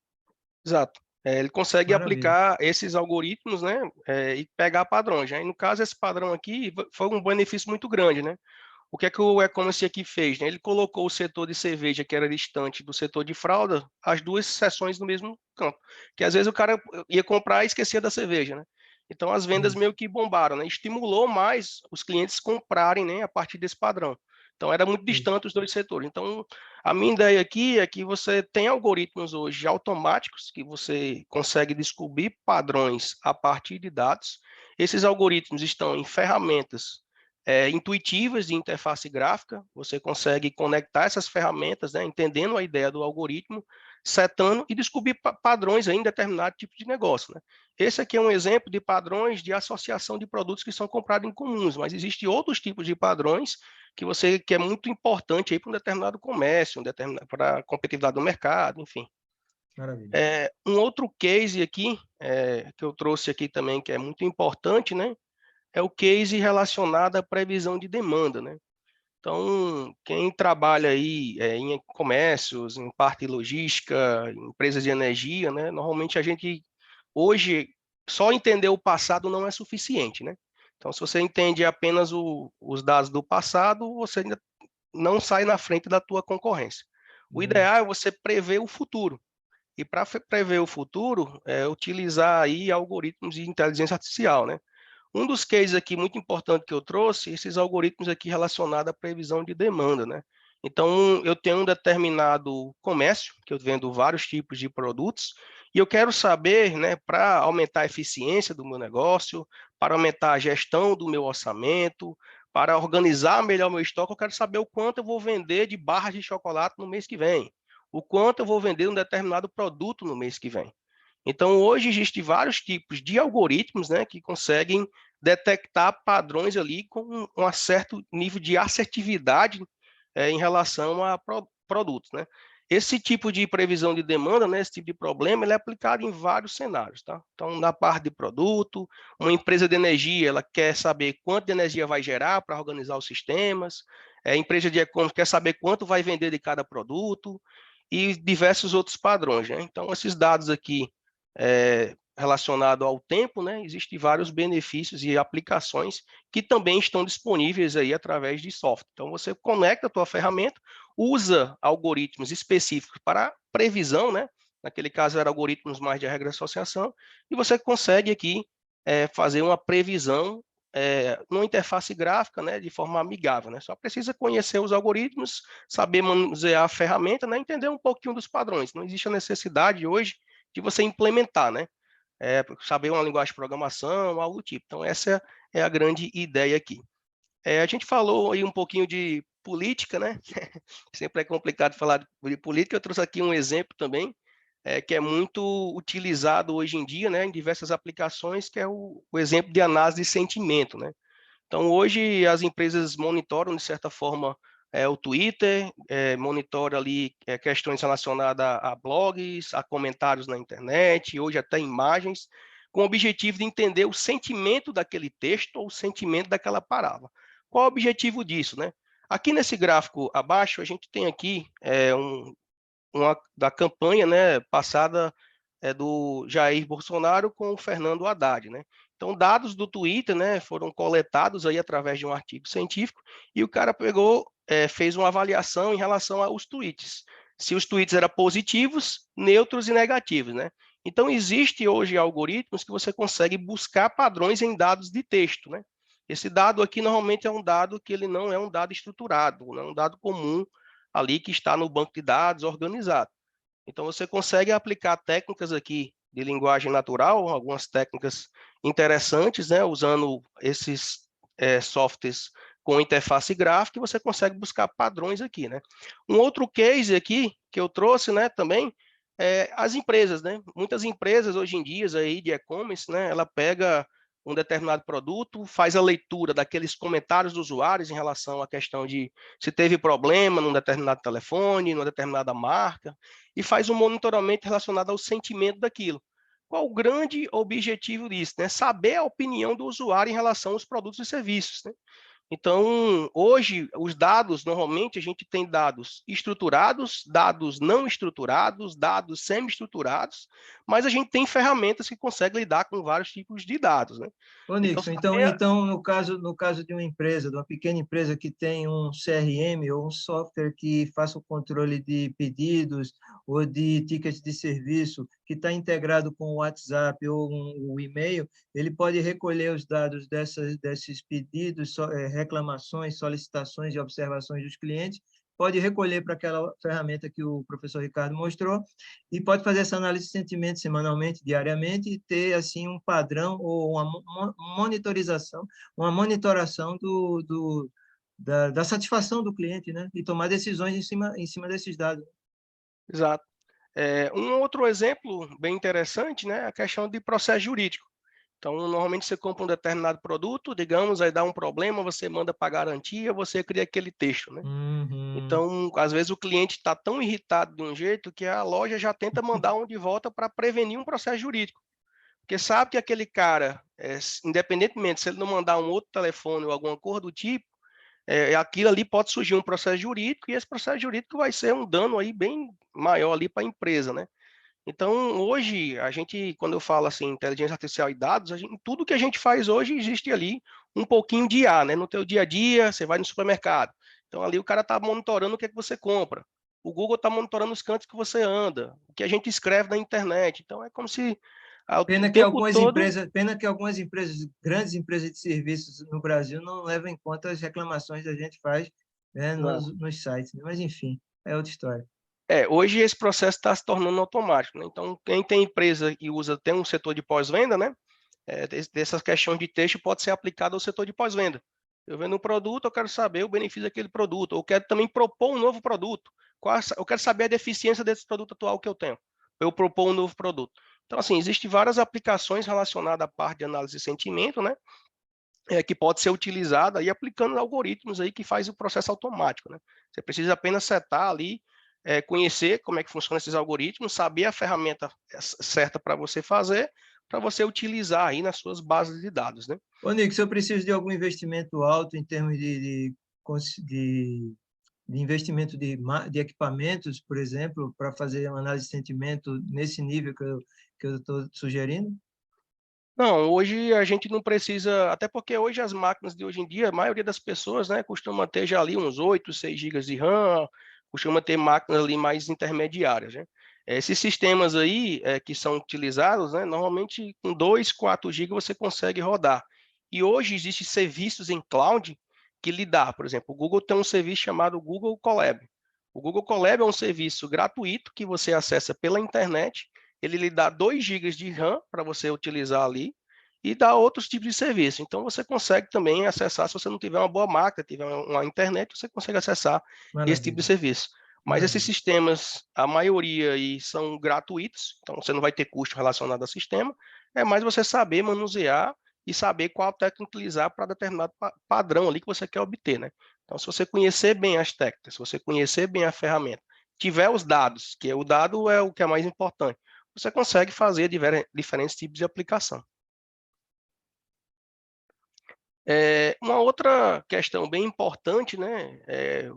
exato. Ele consegue Maravilha. aplicar esses algoritmos, né, e pegar padrões, né? E no caso, esse padrão aqui foi um benefício muito grande, né? O que é que o e-commerce aqui fez, né? Ele colocou o setor de cerveja, que era distante do setor de fralda, as duas seções no mesmo campo. Que às vezes o cara ia comprar e esquecia da cerveja, né? Então as vendas Isso. meio que bombaram, né? Estimulou mais os clientes comprarem, né, a partir desse padrão. Então era muito Isso. distante os dois setores. Então a minha ideia aqui é que você tem algoritmos hoje automáticos que você consegue descobrir padrões a partir de dados. Esses algoritmos estão em ferramentas intuitivas de interface gráfica, você consegue conectar essas ferramentas, né, entendendo a ideia do algoritmo, setando e descobrir padrões em determinado tipo de negócio. Né? Esse aqui é um exemplo de padrões de associação de produtos que são comprados em comuns, mas existem outros tipos de padrões que é muito importante para um determinado comércio, para a competitividade do mercado, enfim. Maravilha. Um outro case aqui, que eu trouxe aqui também, que é muito importante, né? É o case relacionado à previsão de demanda, né? Então, quem trabalha aí em comércios, em parte logística, em empresas de energia, né? Normalmente a gente, hoje, só entender o passado não é suficiente, né? Então, se você entende apenas os dados do passado, você ainda não sai na frente da tua concorrência. O ideal é você prever o futuro. E para prever o futuro, utilizar aí algoritmos de inteligência artificial, né? Um dos cases aqui muito importante que eu trouxe, esses algoritmos aqui relacionados à previsão de demanda, né? Então, eu tenho um determinado comércio, que eu vendo vários tipos de produtos, e eu quero saber, né, para aumentar a eficiência do meu negócio, para aumentar a gestão do meu orçamento, para organizar melhor meu estoque, eu quero saber o quanto eu vou vender de barras de chocolate no mês que vem, o quanto eu vou vender um determinado produto no mês que vem. Então, hoje existem vários tipos de algoritmos, né, que conseguem detectar padrões ali com um certo nível de assertividade em relação a produtos, né? Esse tipo de previsão de demanda, né, esse tipo de problema, ele é aplicado em vários cenários, tá? Então, na parte de produto, uma empresa de energia, ela quer saber quanto de energia vai gerar para organizar os sistemas, a empresa de e-commerce quer saber quanto vai vender de cada produto e diversos outros padrões, né? Então, esses dados aqui relacionado ao tempo, né, existem vários benefícios e aplicações que também estão disponíveis aí através de software. Então, você conecta a tua ferramenta, usa algoritmos específicos para previsão, né? Naquele caso, eram algoritmos mais de regra de associação, e você consegue aqui fazer uma previsão numa interface gráfica, né, de forma amigável, né? Só precisa conhecer os algoritmos, saber manusear a ferramenta, né, entender um pouquinho dos padrões. Não existe a necessidade hoje de você implementar, né? saber uma linguagem de programação, algo do tipo. Então, essa é a grande ideia aqui. A gente falou aí um pouquinho de política, né? Sempre é complicado falar de política. Eu trouxe aqui um exemplo também, que é muito utilizado hoje em dia, né, em diversas aplicações, que é o exemplo de análise de sentimento, né? Então, hoje, as empresas monitoram, de certa forma, o Twitter, monitora ali questões relacionadas a blogs, a comentários na internet, hoje até imagens, com o objetivo de entender o sentimento daquele texto ou o sentimento daquela palavra. Qual é o objetivo disso, né? Aqui nesse gráfico abaixo, a gente tem aqui uma da campanha, né, passada do Jair Bolsonaro com o Fernando Haddad, né? Então, dados do Twitter, né, foram coletados aí através de um artigo científico e o cara pegou, fez uma avaliação em relação aos tweets. Se os tweets eram positivos, neutros e negativos, né? Então, existe hoje algoritmos que você consegue buscar padrões em dados de texto, né? Esse dado aqui normalmente é um dado que ele não é um dado estruturado, não é um dado comum ali que está no banco de dados organizado. Então, você consegue aplicar técnicas aqui de linguagem natural, algumas técnicas interessantes, né, usando esses softwares com interface gráfica, e você consegue buscar padrões aqui, né? Um outro case aqui que eu trouxe, né, também, as empresas, né? Muitas empresas hoje em dia aí de e-commerce, né, ela pega um determinado produto, faz a leitura daqueles comentários dos usuários em relação à questão de se teve problema num determinado telefone, numa determinada marca, e faz um monitoramento relacionado ao sentimento daquilo. Qual o grande objetivo disso? Né? Saber a opinião do usuário em relação aos produtos e serviços. Né? Então, hoje, os dados, normalmente, a gente tem dados estruturados, dados não estruturados, dados semi-estruturados, mas a gente tem ferramentas que conseguem lidar com vários tipos de dados, né? Ô, Nixon, então no caso de uma empresa, de uma pequena empresa que tem um CRM ou um software que faça o controle de pedidos ou de tickets de serviço, que está integrado com o WhatsApp ou o e-mail, ele pode recolher os dados desses pedidos, reclamações, solicitações e observações dos clientes, pode recolher para aquela ferramenta que o professor Ricardo mostrou e pode fazer essa análise de sentimentos semanalmente, diariamente, e ter assim um padrão ou uma monitoração da satisfação do cliente, né? E tomar decisões em cima desses dados. Exato. Um outro exemplo bem interessante, né, é a questão de processo jurídico. Então, normalmente você compra um determinado produto, digamos, aí dá um problema, você manda para garantia, você cria aquele texto, né? Então, às vezes o cliente está tão irritado de um jeito que a loja já tenta mandar um de volta para prevenir um processo jurídico. Porque sabe que aquele cara, independentemente se ele não mandar um outro telefone ou alguma coisa do tipo, aquilo ali pode surgir um processo jurídico e esse processo jurídico vai ser um dano aí bem maior ali para a empresa, né? Então, hoje, a gente, quando eu falo assim, inteligência artificial e dados, tudo que a gente faz hoje existe ali um pouquinho de IA, né? No teu dia a dia, você vai no supermercado. Então, ali o cara está monitorando o que é que você compra. O Google está monitorando os cantos que você anda, o que a gente escreve na internet. Então, é como se o tempo todo... Pena que algumas empresas, grandes empresas de serviços no Brasil, não levam em conta as reclamações que a gente faz, né, nos sites. Né? Mas, enfim, é outra história. Hoje esse processo está se tornando automático, né? Então, quem tem empresa e tem um setor de pós-venda, né? Dessas questões de texto pode ser aplicado ao setor de pós-venda. Eu vendo um produto, eu quero saber o benefício daquele produto, ou quero também propor um novo produto. Eu quero saber a deficiência desse produto atual que eu tenho. Eu propor um novo produto. Então, assim, existem várias aplicações relacionadas à parte de análise de sentimento, né? Que pode ser utilizada aí aplicando algoritmos aí que faz o processo automático, né? Você precisa apenas setar ali, conhecer como é que funcionam esses algoritmos, saber a ferramenta certa para você utilizar aí nas suas bases de dados, né? Ô, Nico, se eu preciso de algum investimento alto em termos de investimento de equipamentos, por exemplo, para fazer uma análise de sentimento nesse nível que eu estou sugerindo? Não, hoje a gente não precisa, até porque hoje as máquinas de hoje em dia, a maioria das pessoas, né, costuma ter já ali uns 8, 6 GB de RAM, costuma ter máquinas ali mais intermediárias, né? Esses sistemas aí que são utilizados, né, normalmente com 2, 4 GB você consegue rodar. E hoje existem serviços em cloud que lhe dá, por exemplo, o Google tem um serviço chamado Google Colab. O Google Colab é um serviço gratuito que você acessa pela internet ele lhe dá 2 GB de RAM para você utilizar ali e dá outros tipos de serviço. Então, você consegue também acessar, se você não tiver uma boa máquina, tiver uma internet, você consegue acessar esse tipo de Maravilha, serviço. Mas esses maravilha. sistemas, a maioria aí são gratuitos, então você não vai ter custo relacionado ao sistema, é mais você saber manusear e saber qual técnica utilizar para determinado padrão ali que você quer obter, né? Então, se você conhecer bem as técnicas, se você conhecer bem a ferramenta, tiver os dados, que o dado é o que é mais importante, você consegue fazer diferentes tipos de aplicação. Uma outra questão bem importante, né?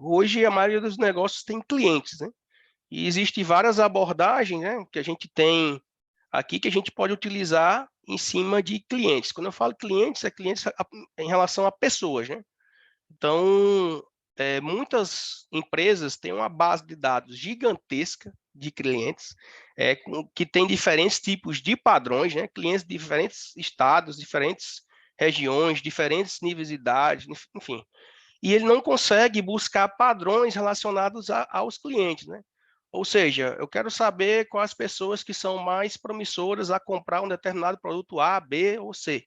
Hoje a maioria dos negócios tem clientes, né? E existem várias abordagens, né, que a gente tem aqui que a gente pode utilizar em cima de clientes. Quando eu falo clientes, é clientes em relação a pessoas, né? Então, muitas empresas têm uma base de dados gigantesca de clientes, que tem diferentes tipos de padrões, né? Clientes de diferentes estados, diferentes regiões, diferentes níveis de idade, enfim. E ele não consegue buscar padrões relacionados aos clientes, né? Ou seja, eu quero saber quais pessoas que são mais promissoras a comprar um determinado produto A, B ou C.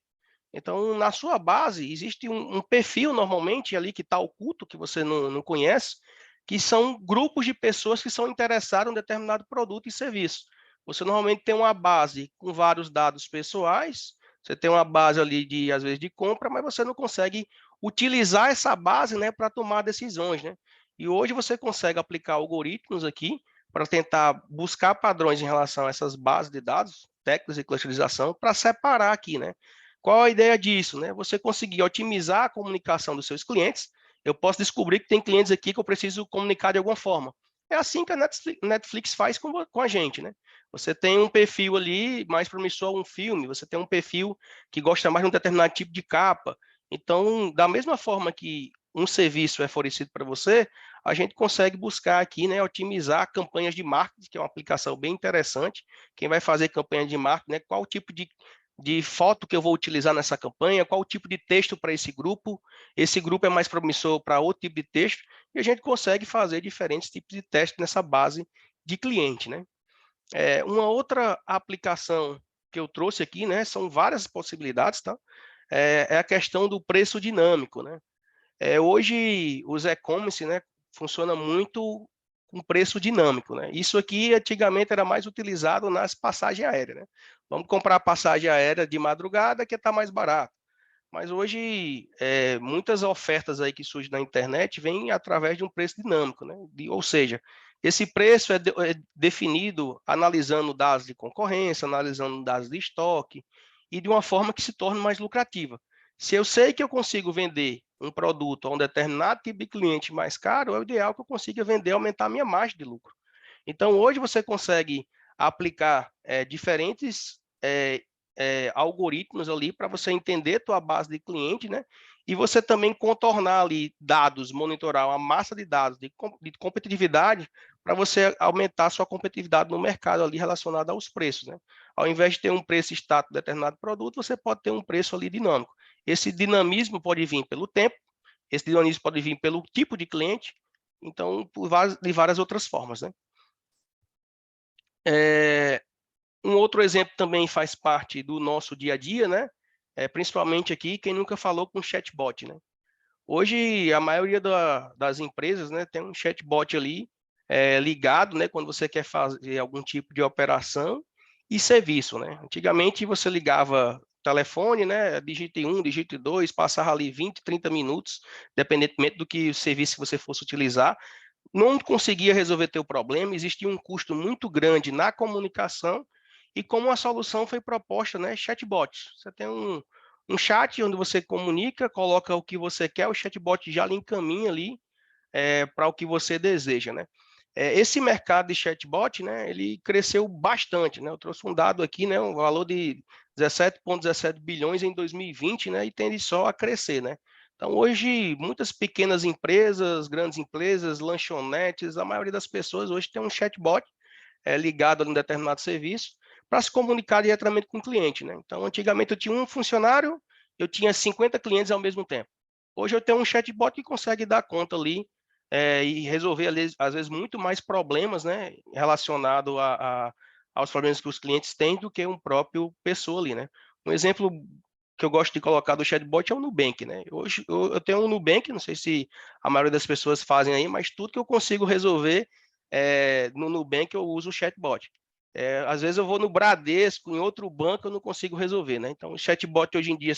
Então, na sua base, existe um perfil, normalmente, ali que está oculto, que você não conhece, que são grupos de pessoas que são interessadas em um determinado produto e serviço. Você normalmente tem uma base com vários dados pessoais, você tem uma base ali, às vezes, de compra, mas você não consegue utilizar essa base, né, para tomar decisões, né? E hoje você consegue aplicar algoritmos aqui para tentar buscar padrões em relação a essas bases de dados, técnicas de clusterização, para separar aqui, né? Qual a ideia disso, né? Você conseguir otimizar a comunicação dos seus clientes. Eu posso descobrir que tem clientes aqui que eu preciso comunicar de alguma forma. É assim que a Netflix faz com a gente, né? Você tem um perfil ali mais promissor a um filme, você tem um perfil que gosta mais de um determinado tipo de capa. Então, da mesma forma que um serviço é fornecido para você, a gente consegue buscar aqui, né, otimizar campanhas de marketing, que é uma aplicação bem interessante. Quem vai fazer campanha de marketing, né, qual o tipo de foto que eu vou utilizar nessa campanha, qual o tipo de texto para esse grupo é mais promissor para outro tipo de texto, e a gente consegue fazer diferentes tipos de testes nessa base de cliente, né? Uma outra aplicação que eu trouxe aqui, né, são várias possibilidades, tá? É a questão do preço dinâmico, né? Hoje, os e-commerce, né, funciona muito com preço dinâmico, né? Isso aqui, antigamente, era mais utilizado nas passagens aéreas, né? Vamos comprar passagem aérea de madrugada, que está mais barato. Mas hoje, muitas ofertas aí que surgem na internet vêm através de um preço dinâmico, né? Ou seja, esse preço é definido analisando dados de concorrência, analisando dados de estoque, e de uma forma que se torne mais lucrativa. Se eu sei que eu consigo vender um produto a um determinado tipo de cliente mais caro, é o ideal que eu consiga vender e aumentar a minha margem de lucro. Então, hoje você consegue aplicar diferentes algoritmos ali para você entender a tua base de cliente, né? E você também contornar ali dados, monitorar uma massa de dados de competitividade para você aumentar a sua competitividade no mercado ali relacionado aos preços, né? Ao invés de ter um preço estático de determinado produto, você pode ter um preço ali dinâmico. Esse dinamismo pode vir pelo tempo, esse dinamismo pode vir pelo tipo de cliente, então, de várias outras formas, né? Um outro exemplo também faz parte do nosso dia a dia, né? Principalmente aqui, quem nunca falou com chatbot, né? Hoje, a maioria das empresas, né, tem um chatbot ali ligado, né, quando você quer fazer algum tipo de operação e serviço, né? Antigamente, você ligava telefone, né, digite 1, digite 2, passava ali 20, 30 minutos, dependentemente do que o serviço que você fosse utilizar, não conseguia resolver teu problema, existia um custo muito grande na comunicação, e como a solução foi proposta, né, chatbot. Você tem um chat onde você comunica, coloca o que você quer, o chatbot já lhe encaminha ali para o que você deseja, né? Esse mercado de chatbot, né, ele cresceu bastante, né? Eu trouxe um dado aqui, né, um valor de 17,17 bilhões em 2020, né, e tende só a crescer, né? Então, hoje, muitas pequenas empresas, grandes empresas, lanchonetes, a maioria das pessoas hoje tem um chatbot ligado a um determinado serviço para se comunicar diretamente com o cliente, né? Então, antigamente eu tinha um funcionário, eu tinha 50 clientes ao mesmo tempo. Hoje eu tenho um chatbot que consegue dar conta ali e resolver, às vezes, muito mais problemas, né, relacionado aos problemas que os clientes têm do que um próprio pessoa ali, né? Um exemplo que eu gosto de colocar do chatbot é o Nubank, né? Hoje eu tenho um Nubank, não sei se a maioria das pessoas fazem aí, mas tudo que eu consigo resolver no Nubank eu uso o chatbot. Às vezes eu vou no Bradesco, em outro banco, eu não consigo resolver, né? Então, o chatbot hoje em dia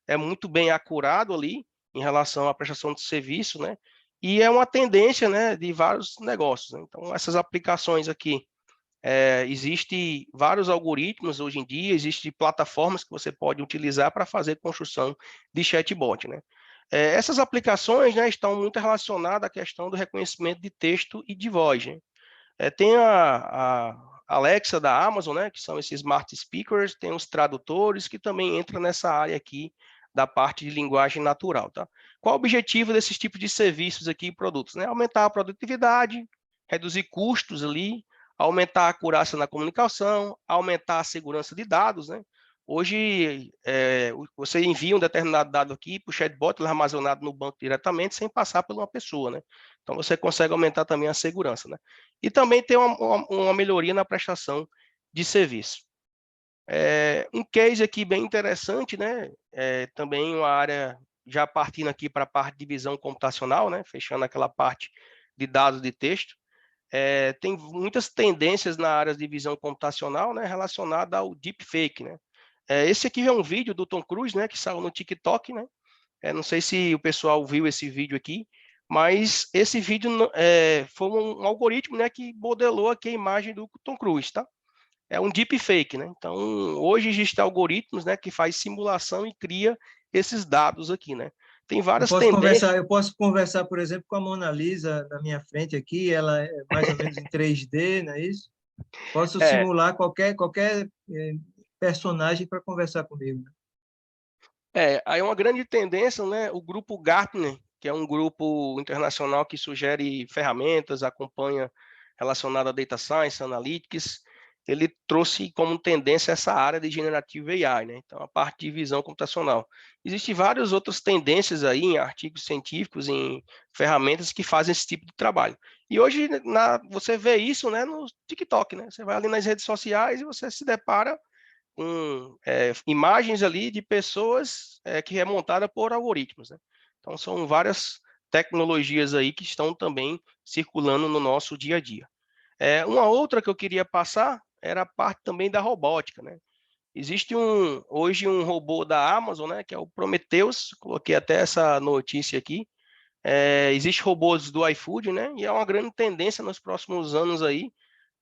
é muito bem acurado ali em relação à prestação de serviço, né? E é uma tendência, né, de vários negócios, né? Então, essas aplicações aqui, existe vários algoritmos hoje em dia, existem plataformas que você pode utilizar para fazer construção de chatbot, né? Essas aplicações, né, estão muito relacionadas à questão do reconhecimento de texto e de voz, né? Tem a Alexa da Amazon, né, que são esses smart speakers, tem os tradutores, que também entram nessa área aqui da parte de linguagem natural, tá? Qual o objetivo desses tipos de serviços aqui e produtos, né? Aumentar a produtividade, reduzir custos ali, aumentar a acurácia na comunicação, aumentar a segurança de dados, né? Hoje, você envia um determinado dado aqui para o chatbot, ele é armazenado no banco diretamente, sem passar por uma pessoa, né? Então, você consegue aumentar também a segurança, né? E também tem uma melhoria na prestação de serviço. Um case aqui bem interessante, né? Também uma área, já partindo aqui para a parte de visão computacional, né? Fechando aquela parte de dados de texto. Tem muitas tendências na área de visão computacional, né? Relacionada ao deepfake, né? Esse aqui é um vídeo do Tom Cruise, né? Que saiu no TikTok, né? Não sei se o pessoal viu esse vídeo aqui, mas esse vídeo foi um algoritmo, né, que modelou aqui a imagem do Tom Cruise, tá? É um deepfake, né? Então, hoje existem algoritmos, né, que faz simulação e cria esses dados aqui, né? Tem várias tendências. Eu posso conversar, por exemplo, com a Mona Lisa na minha frente aqui, ela é mais ou menos em 3D, não é isso? Posso É, simular qualquer personagem para conversar comigo, né? aí uma grande tendência, né? O grupo Gartner, que é um grupo internacional que sugere ferramentas, acompanha relacionado a data science, analytics, ele trouxe como tendência essa área de generative AI, né? Então, a parte de visão computacional. Existem várias outras tendências aí em artigos científicos, em ferramentas que fazem esse tipo de trabalho. E hoje você vê isso, né, no TikTok, né? Você vai ali nas redes sociais e você se depara com imagens ali de pessoas que é montada por algoritmos, né? Então, são várias tecnologias aí que estão também circulando no nosso dia a dia. Uma outra que eu queria passar era a parte também da robótica, né? Existe hoje um robô da Amazon, né, que é o Prometheus, coloquei até essa notícia aqui. Existe robôs do iFood, né, e é uma grande tendência nos próximos anos aí,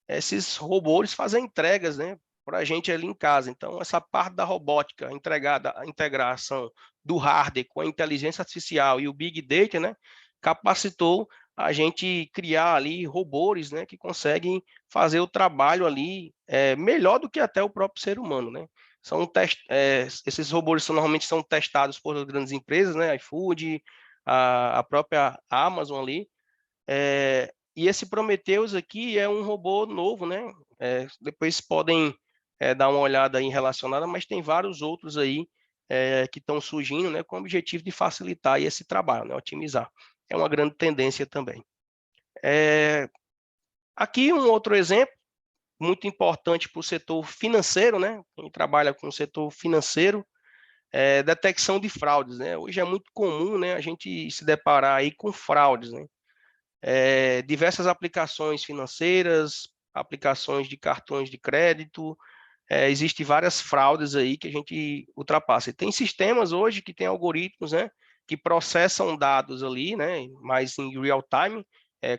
esses robôs fazem entregas, né, para a gente ali em casa. Então, essa parte da robótica, a integração do hardware com a inteligência artificial e o Big Data, né, capacitou a gente criar ali robôs, né, que conseguem fazer o trabalho ali melhor do que até o próprio ser humano, né. Esses robôs normalmente são testados por grandes empresas, né, iFood, a própria Amazon ali, e esse Prometheus aqui é um robô novo, né? Depois podem dar uma olhada aí relacionada, mas tem vários outros aí que estão surgindo, né? Com o objetivo de facilitar aí esse trabalho, né? Otimizar. É uma grande tendência também. Aqui um outro exemplo muito importante para o setor financeiro, né? Quem trabalha com o setor financeiro, detecção de fraudes, né? Hoje é muito comum, né? A gente se deparar aí com fraudes, né? Diversas aplicações financeiras, aplicações de cartões de crédito, existem várias fraudes aí que a gente ultrapassa. E tem sistemas hoje que têm algoritmos, né, que processam dados ali, né, mais em real time,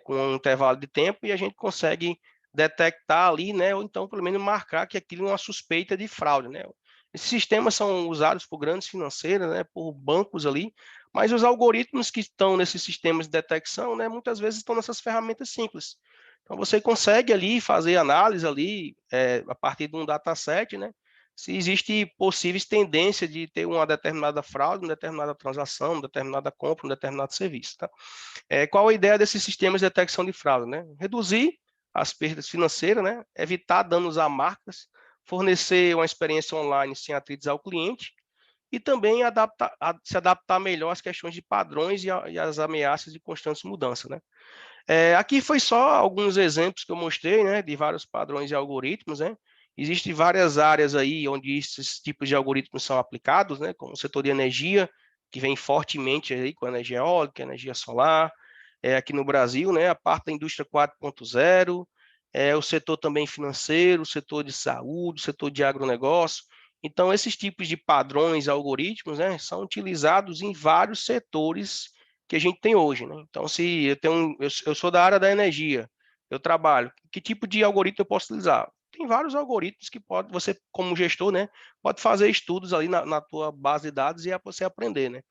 com um intervalo de tempo, e a gente consegue detectar ali, né, ou então pelo menos marcar que aquilo é uma suspeita de fraude, né. Esses sistemas são usados por grandes financeiras, né, por bancos ali, mas os algoritmos que estão nesses sistemas de detecção, né, muitas vezes estão nessas ferramentas simples. Então, você consegue ali fazer análise ali, a partir de um dataset, né, se existe possíveis tendências de ter uma determinada fraude, uma determinada transação, uma determinada compra, um determinado serviço. Tá? Qual a ideia desses sistemas de detecção de fraude? Né? Reduzir as perdas financeiras, né, evitar danos a marcas, fornecer uma experiência online sem atritos ao cliente, e também se adaptar melhor às questões de padrões e as ameaças de constantes mudanças, né? Aqui foi só alguns exemplos que eu mostrei, né, de vários padrões e algoritmos, né? Existem várias áreas aí onde esses tipos de algoritmos são aplicados, né, como o setor de energia, que vem fortemente aí com a energia eólica, energia solar, aqui no Brasil, né, a parte da indústria 4.0, o setor também financeiro, o setor de saúde, o setor de agronegócio. Então, esses tipos de padrões, algoritmos, né, são utilizados em vários setores que a gente tem hoje, né? Então, se eu sou da área da energia, eu trabalho, que tipo de algoritmo eu posso utilizar? Tem vários algoritmos que você, como gestor, né, pode fazer estudos ali na tua base de dados e você aprender, né?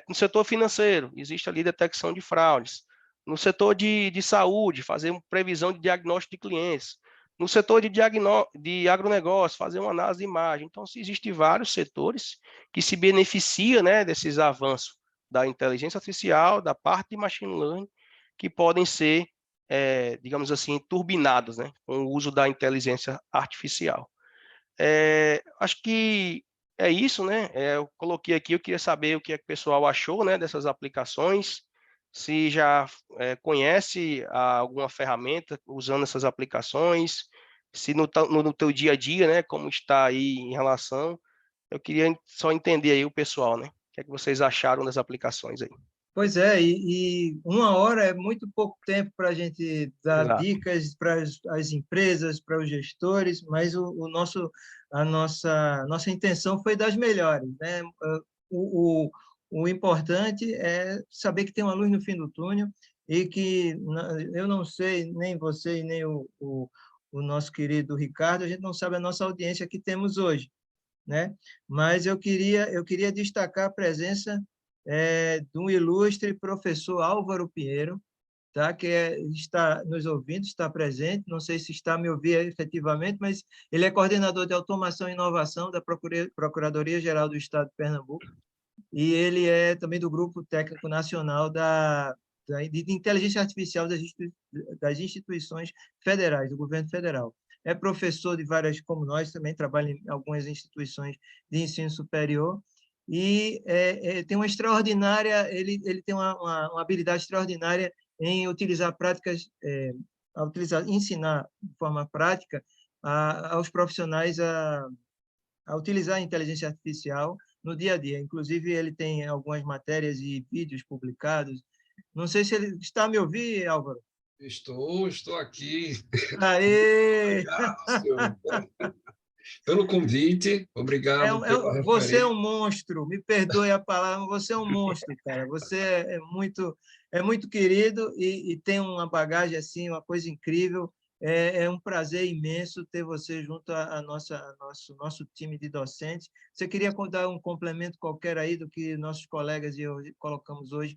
No setor financeiro, existe ali detecção de fraudes. No setor de saúde, fazer uma previsão de diagnóstico de clientes. No setor de agronegócio, fazer uma análise de imagem. Então, existem vários setores que se beneficiam, né, desses avanços da inteligência artificial, da parte de machine learning, que podem ser, digamos assim, turbinados, né, com o uso da inteligência artificial. Acho que é isso, né? Eu coloquei aqui, eu queria saber o que é que o pessoal achou, né, dessas aplicações, se já conhece alguma ferramenta usando essas aplicações, se no teu dia a dia, né, como está aí em relação. Eu queria só entender aí o pessoal, né? O que é que vocês acharam das aplicações aí? Pois é, e 1 hora é muito pouco tempo para a gente dar Exato. dicas para as empresas, para os gestores, mas a nossa intenção foi das melhores, né? O, o, o importante é saber que tem uma luz no fim do túnel e que eu não sei, nem você e nem o nosso querido Ricardo, a gente não sabe a nossa audiência que temos hoje, né? Mas eu queria destacar a presença do ilustre professor Álvaro Pinheiro, tá? Que está nos ouvindo, está presente, não sei se está me ouvindo efetivamente, mas ele é coordenador de automação e inovação da Procuradoria-Geral do Estado de Pernambuco, e ele é também do Grupo Técnico Nacional de Inteligência Artificial das instituições federais, do governo federal. É professor de várias, como nós, também trabalha em algumas instituições de ensino superior, e tem uma extraordinária, ele tem uma habilidade extraordinária em utilizar práticas, ensinar de forma prática aos profissionais a utilizar a inteligência artificial no dia a dia. Inclusive, ele tem algumas matérias e vídeos publicados. Não sei se ele está a me ouvir, Álvaro. Estou aqui. Aê! Obrigado, senhor, pelo convite, obrigado pela Você é referência. um monstro, me perdoe a palavra, mas você é um monstro, cara. Você é muito querido e tem uma bagagem assim, uma coisa incrível. É um prazer imenso ter você junto a nosso time de docentes. Você queria dar um complemento qualquer aí do que nossos colegas e eu colocamos hoje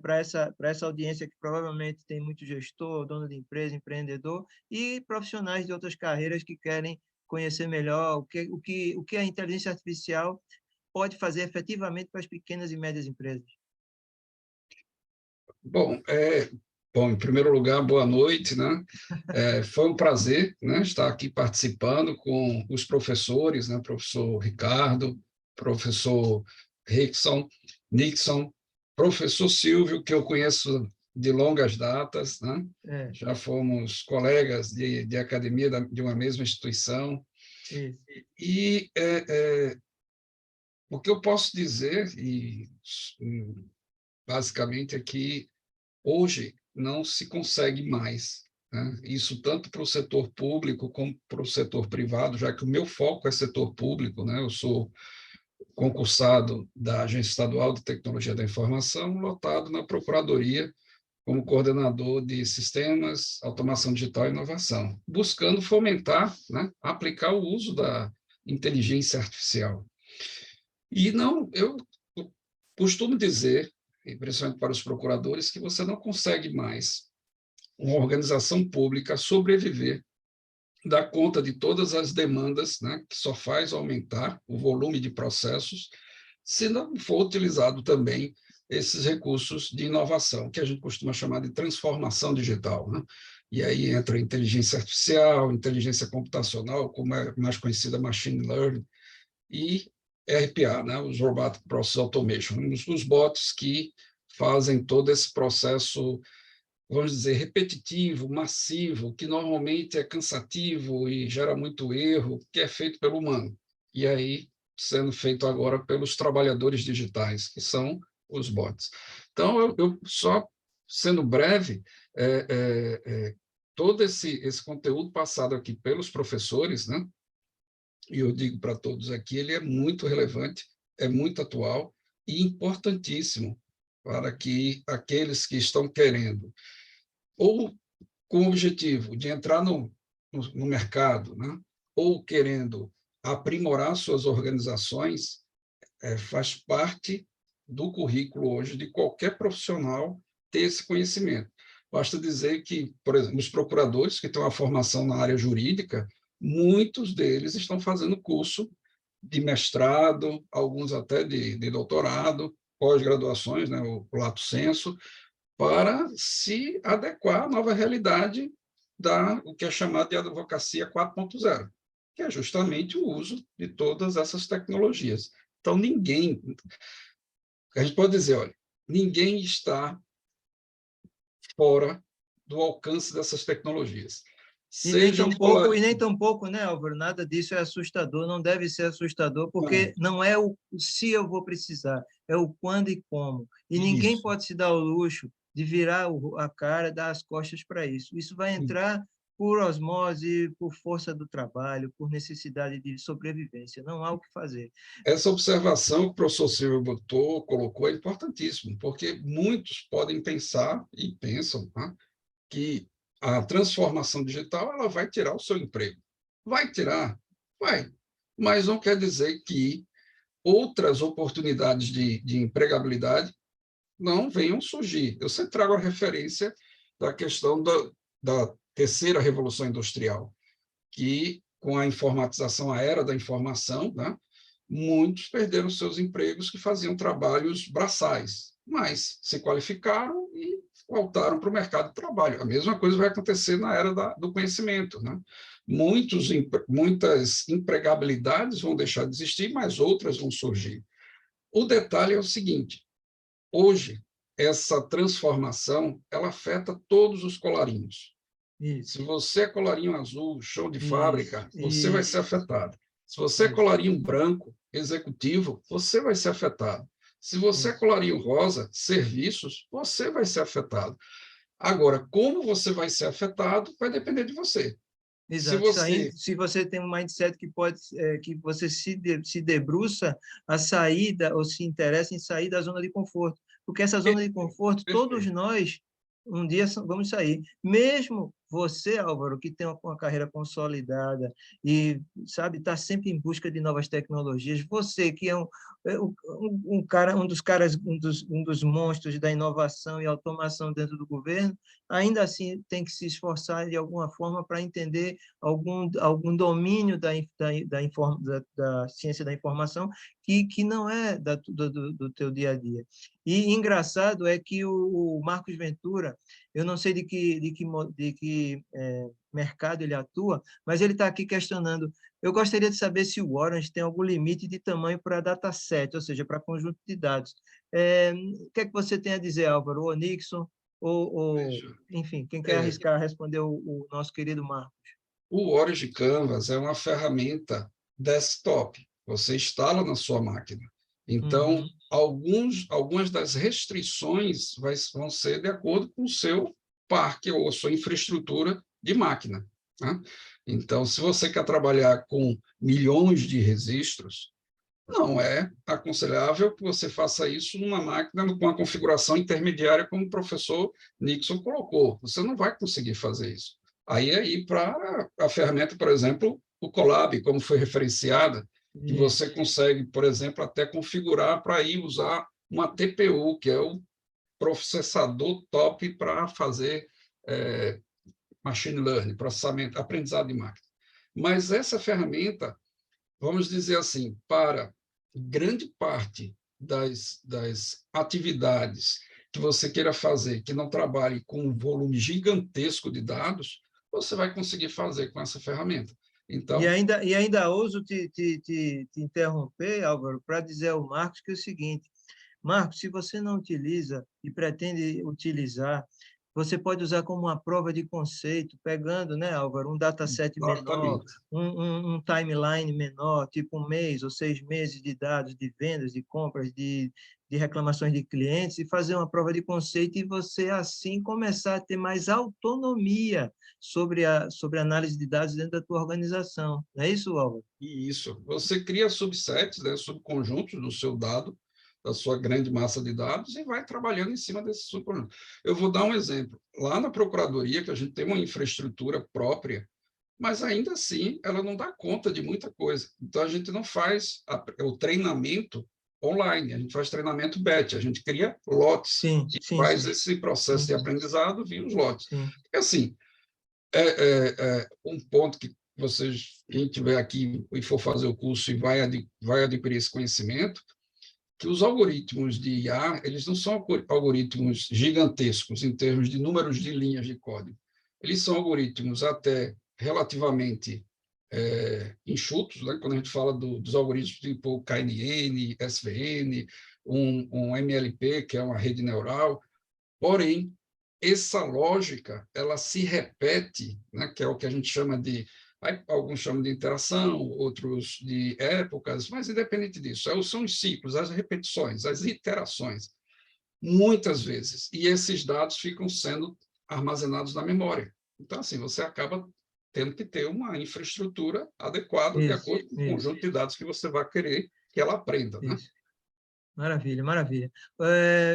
para essa audiência que provavelmente tem muito gestor, dono de empresa, empreendedor e profissionais de outras carreiras que querem conhecer melhor o que a inteligência artificial pode fazer efetivamente para as pequenas e médias empresas. Bom, em primeiro lugar, boa noite, né? Foi um prazer, né, estar aqui participando com os professores, né, professor Ricardo, professor Nixon, professor Silvio, que eu conheço de longas datas, né? Já fomos colegas de academia de uma mesma instituição. Isso. E o que eu posso dizer, basicamente, é que hoje não se consegue mais, né? Isso tanto para o setor público como para o setor privado, já que o meu foco é setor público, né? Eu sou concursado da Agência Estadual de Tecnologia da Informação, lotado na Procuradoria como coordenador de sistemas, automação digital e inovação, buscando fomentar, né, aplicar o uso da inteligência artificial. E não, eu costumo dizer, principalmente para os procuradores, que você não consegue mais uma organização pública sobreviver, dar conta de todas as demandas, né, que só faz aumentar o volume de processos, se não for utilizado também esses recursos de inovação, que a gente costuma chamar de transformação digital, né? E aí entra inteligência artificial, inteligência computacional, como é mais conhecida machine learning, e RPA, né? Os Robotic Process Automation, os bots que fazem todo esse processo vamos dizer, repetitivo, massivo, que normalmente é cansativo e gera muito erro, que é feito pelo humano. E aí, sendo feito agora pelos trabalhadores digitais, que são os bots. Então, eu só, sendo breve, todo esse conteúdo passado aqui pelos professores, né? E eu digo para todos aqui, ele é muito relevante, é muito atual e importantíssimo para que aqueles que estão querendo, ou com o objetivo de entrar no mercado, né? Ou querendo aprimorar suas organizações, faz parte do currículo hoje de qualquer profissional ter esse conhecimento. Basta dizer que, por exemplo, os procuradores que têm uma formação na área jurídica, muitos deles estão fazendo curso de mestrado, alguns até de doutorado, pós-graduações, né, o lato sensu, para se adequar à nova realidade o que é chamado de advocacia 4.0, que é justamente o uso de todas essas tecnologias. Então, a gente pode dizer, olha, ninguém está fora do alcance dessas tecnologias. E nem Seja tampouco, né, Álvaro? Nada disso é assustador, não deve ser assustador, porque não é o se eu vou precisar, é o quando e como. E ninguém Isso. pode se dar o luxo de virar a cara, dar as costas para isso. Isso vai entrar por osmose, por força do trabalho, por necessidade de sobrevivência. Não há o que fazer. Essa observação que o professor Silvio colocou é importantíssimo, porque muitos podem pensar e pensam, né, que a transformação digital ela vai tirar o seu emprego. Vai tirar? Vai. Mas não quer dizer que outras oportunidades de empregabilidade não venham surgir. Eu sempre trago a referência da questão da terceira revolução industrial, que, com a informatização, a era da informação, né, muitos perderam seus empregos que faziam trabalhos braçais, mas se qualificaram e voltaram para o mercado de trabalho. A mesma coisa vai acontecer na era do conhecimento, né? Muitas empregabilidades vão deixar de existir, mas outras vão surgir. O detalhe é o seguinte: hoje, essa transformação ela afeta todos os colarinhos. Isso. Se você é colarinho azul, show de fábrica, você vai ser Isso. afetado. Se você é colarinho branco, executivo, você vai ser afetado. Se você é colarinho rosa, serviços, você vai ser afetado. Agora, como você vai ser afetado vai depender de você. Exato. Se você tem um mindset que você se debruça a sair ou se interessa em sair da zona de conforto, porque essa zona de conforto, todos nós um dia vamos sair. Mesmo você, Álvaro, que tem uma carreira consolidada e sabe está sempre em busca de novas tecnologias, você que é um dos monstros da inovação e automação dentro do governo, ainda assim tem que se esforçar de alguma forma para entender algum domínio da ciência da informação que não é do teu dia a dia. E engraçado é que o Marcos Ventura, eu não sei de que mercado ele atua, mas ele está aqui questionando. Eu gostaria de saber se o Orange tem algum limite de tamanho para dataset, ou seja, para conjunto de dados. O que é que você tem a dizer, Álvaro? Ou Nixon, enfim, quem quer arriscar responder o nosso querido Marcos? O Orange Canvas é uma ferramenta desktop. Você instala na sua máquina. Então, algumas das restrições vão ser de acordo com o seu parque ou a sua infraestrutura de máquina, né? Então, se você quer trabalhar com milhões de registros, não é aconselhável que você faça isso numa máquina com a configuração intermediária, como o professor Nixon colocou. Você não vai conseguir fazer isso. Aí é ir para a ferramenta, por exemplo, o Colab, como foi referenciada, que você consegue, por exemplo, até configurar para ir usar uma TPU, que é o processador top para fazer machine learning, processamento, aprendizado de máquina. Mas essa ferramenta, vamos dizer assim, para grande parte das atividades que você queira fazer, que não trabalhe com um volume gigantesco de dados, você vai conseguir fazer com essa ferramenta. Então, e ainda ouso te interromper, Álvaro, para dizer ao Marcos que é o seguinte: Marcos, se você não utiliza e pretende utilizar, você pode usar como uma prova de conceito, pegando, né, Álvaro, um dataset menor, Exatamente. um timeline menor, tipo 1 mês ou 6 meses de dados de vendas, de compras, de reclamações de clientes, e fazer uma prova de conceito, e você, assim, começar a ter mais autonomia sobre a análise de dados dentro da tua organização. Não é isso, Álvaro? E isso. Você cria subsets, né, subconjuntos do seu dado, da sua grande massa de dados, e vai trabalhando em cima desses subconjuntos. Eu vou dar um exemplo. Lá na Procuradoria, que a gente tem uma infraestrutura própria, mas ainda assim ela não dá conta de muita coisa. Então, a gente não faz o treinamento online, a gente faz treinamento batch, a gente cria lotes Sim, e sim, faz sim. esse processo de aprendizado via os lotes. Sim. Porque, assim, um ponto que vocês, quem tiver aqui e for fazer o curso e vai adquirir esse conhecimento, que os algoritmos de IA, eles não são algoritmos gigantescos em termos de números de linhas de código. Eles são algoritmos até relativamente enxutos, né? Quando a gente fala dos algoritmos tipo KNN, SVN, um MLP, que é uma rede neural, porém, essa lógica, ela se repete, né, que é o que a gente chama de, alguns chamam de interação, outros de épocas, mas independente disso, são os ciclos, as repetições, as iterações, muitas vezes, e esses dados ficam sendo armazenados na memória. Então, assim, você acaba tendo que ter uma infraestrutura adequada de acordo com o conjunto de dados que você vai querer que ela aprenda, né? Isso. Maravilha, maravilha.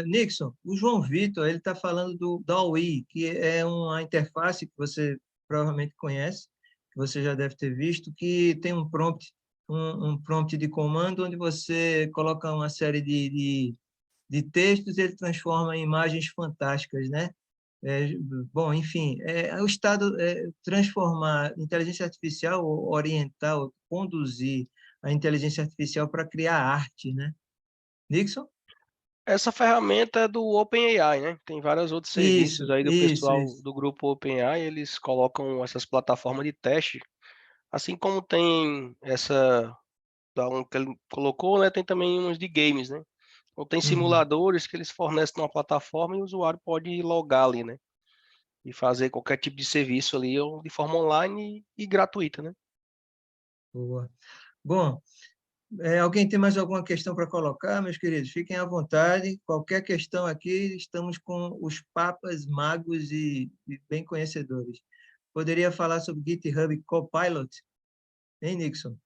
Nixon, o João Vitor, ele está falando do DALL-E, que é uma interface que você provavelmente conhece, que você já deve ter visto, que tem um prompt de comando onde você coloca uma série de textos e ele transforma em imagens fantásticas, né? Bom, enfim, o estado transformar inteligência artificial, orientar, conduzir a inteligência artificial para criar arte, né? Nixon? Essa ferramenta é do OpenAI, né? Tem vários outros serviços aí do pessoal Isso. do grupo OpenAI, eles colocam essas plataformas de teste, assim como tem essa da um que ele colocou, né? Tem também uns de games, né? Ou tem Uhum. simuladores que eles fornecem numa plataforma e o usuário pode logar ali, né? E fazer qualquer tipo de serviço ali ou de forma online e gratuita, né? Boa. Bom, alguém tem mais alguma questão para colocar, meus queridos? Fiquem à vontade. Qualquer questão aqui, estamos com os papas magos e bem conhecedores. Poderia falar sobre GitHub Copilot? Hein, Nixon?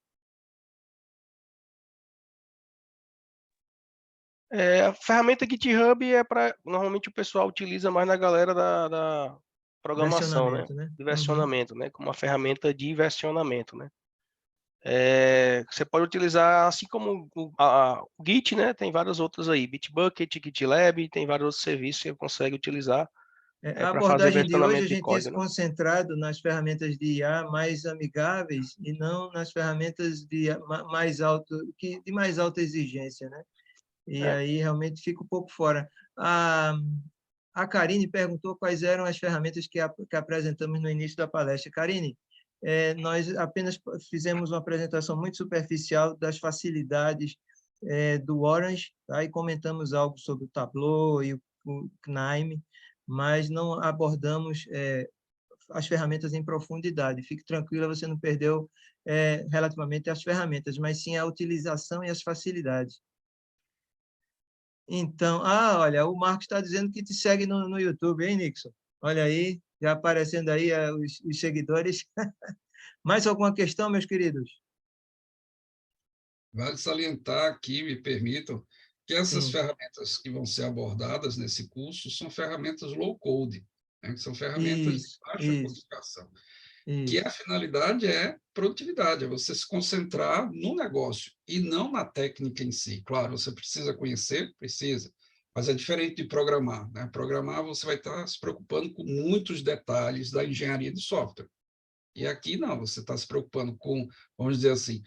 A ferramenta GitHub é para normalmente o pessoal utiliza mais na galera da programação, né? Versionamento, né? De Uhum. versionamento, né? Como uma ferramenta de versionamento, né? Você pode utilizar, assim como o Git, né? Tem vários outros aí, Bitbucket, GitLab, tem vários outros serviços que você consegue utilizar A para fazer abordagem de hoje, a versionamento de gente tinha se código, né? concentrado nas ferramentas de IA mais amigáveis e não nas ferramentas de mais alta exigência, né? E É, aí realmente fica um pouco fora. A Karine perguntou quais eram as ferramentas que apresentamos no início da palestra. Karine, nós apenas fizemos uma apresentação muito superficial das facilidades do Orange, tá? E comentamos algo sobre o Tableau e o Knime, mas não abordamos as ferramentas em profundidade. Fique tranquila, você não perdeu relativamente as ferramentas, mas sim a utilização e as facilidades. Então, olha, o Marcos está dizendo que te segue no YouTube, hein, Nixon? Olha aí, já aparecendo aí os seguidores. Mais alguma questão, meus queridos? Vale salientar aqui, me permitam, que essas Sim. ferramentas que vão ser abordadas nesse curso são ferramentas low-code, né? Que são ferramentas de Isso, baixa isso, codificação, que a isso. finalidade é produtividade, é você se concentrar no negócio e não na técnica em si. Claro, você precisa conhecer, precisa, mas é diferente de programar, né? Programar, você vai estar se preocupando com muitos detalhes da engenharia de software. E aqui não, você está se preocupando com, vamos dizer assim,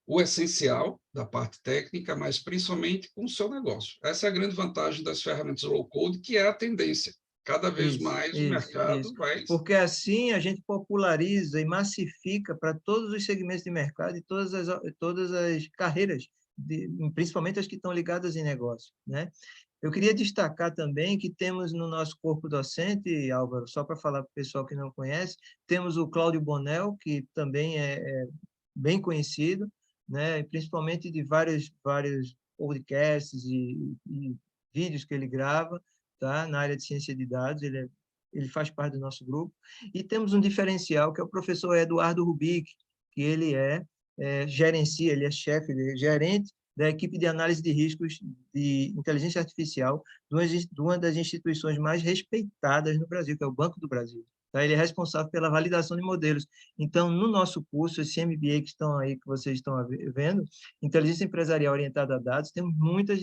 o essencial da parte técnica, mas principalmente com o seu negócio. Essa é a grande vantagem das ferramentas low-code, que é a tendência. Cada vez mais o Isso. mercado vai... Porque assim a gente populariza e massifica para todos os segmentos de mercado e todas as carreiras, principalmente as que estão ligadas em negócio, né? Eu queria destacar também que temos no nosso corpo docente, Álvaro, só para falar para o pessoal que não conhece, temos o Cláudio Bonel, que também é bem conhecido, né? Principalmente de vários podcasts e vídeos que ele grava, tá? Na área de ciência de dados, ele faz parte do nosso grupo. E temos um diferencial, que é o professor Eduardo Rubik, que ele gerencia, ele é chefe, ele é gerente da equipe de análise de riscos de inteligência artificial de uma das instituições mais respeitadas no Brasil, que é o Banco do Brasil. Tá? Ele é responsável pela validação de modelos. Então, no nosso curso, esse MBA que estão aí, que vocês estão vendo, Inteligência Empresarial Orientada a Dados, temos muitos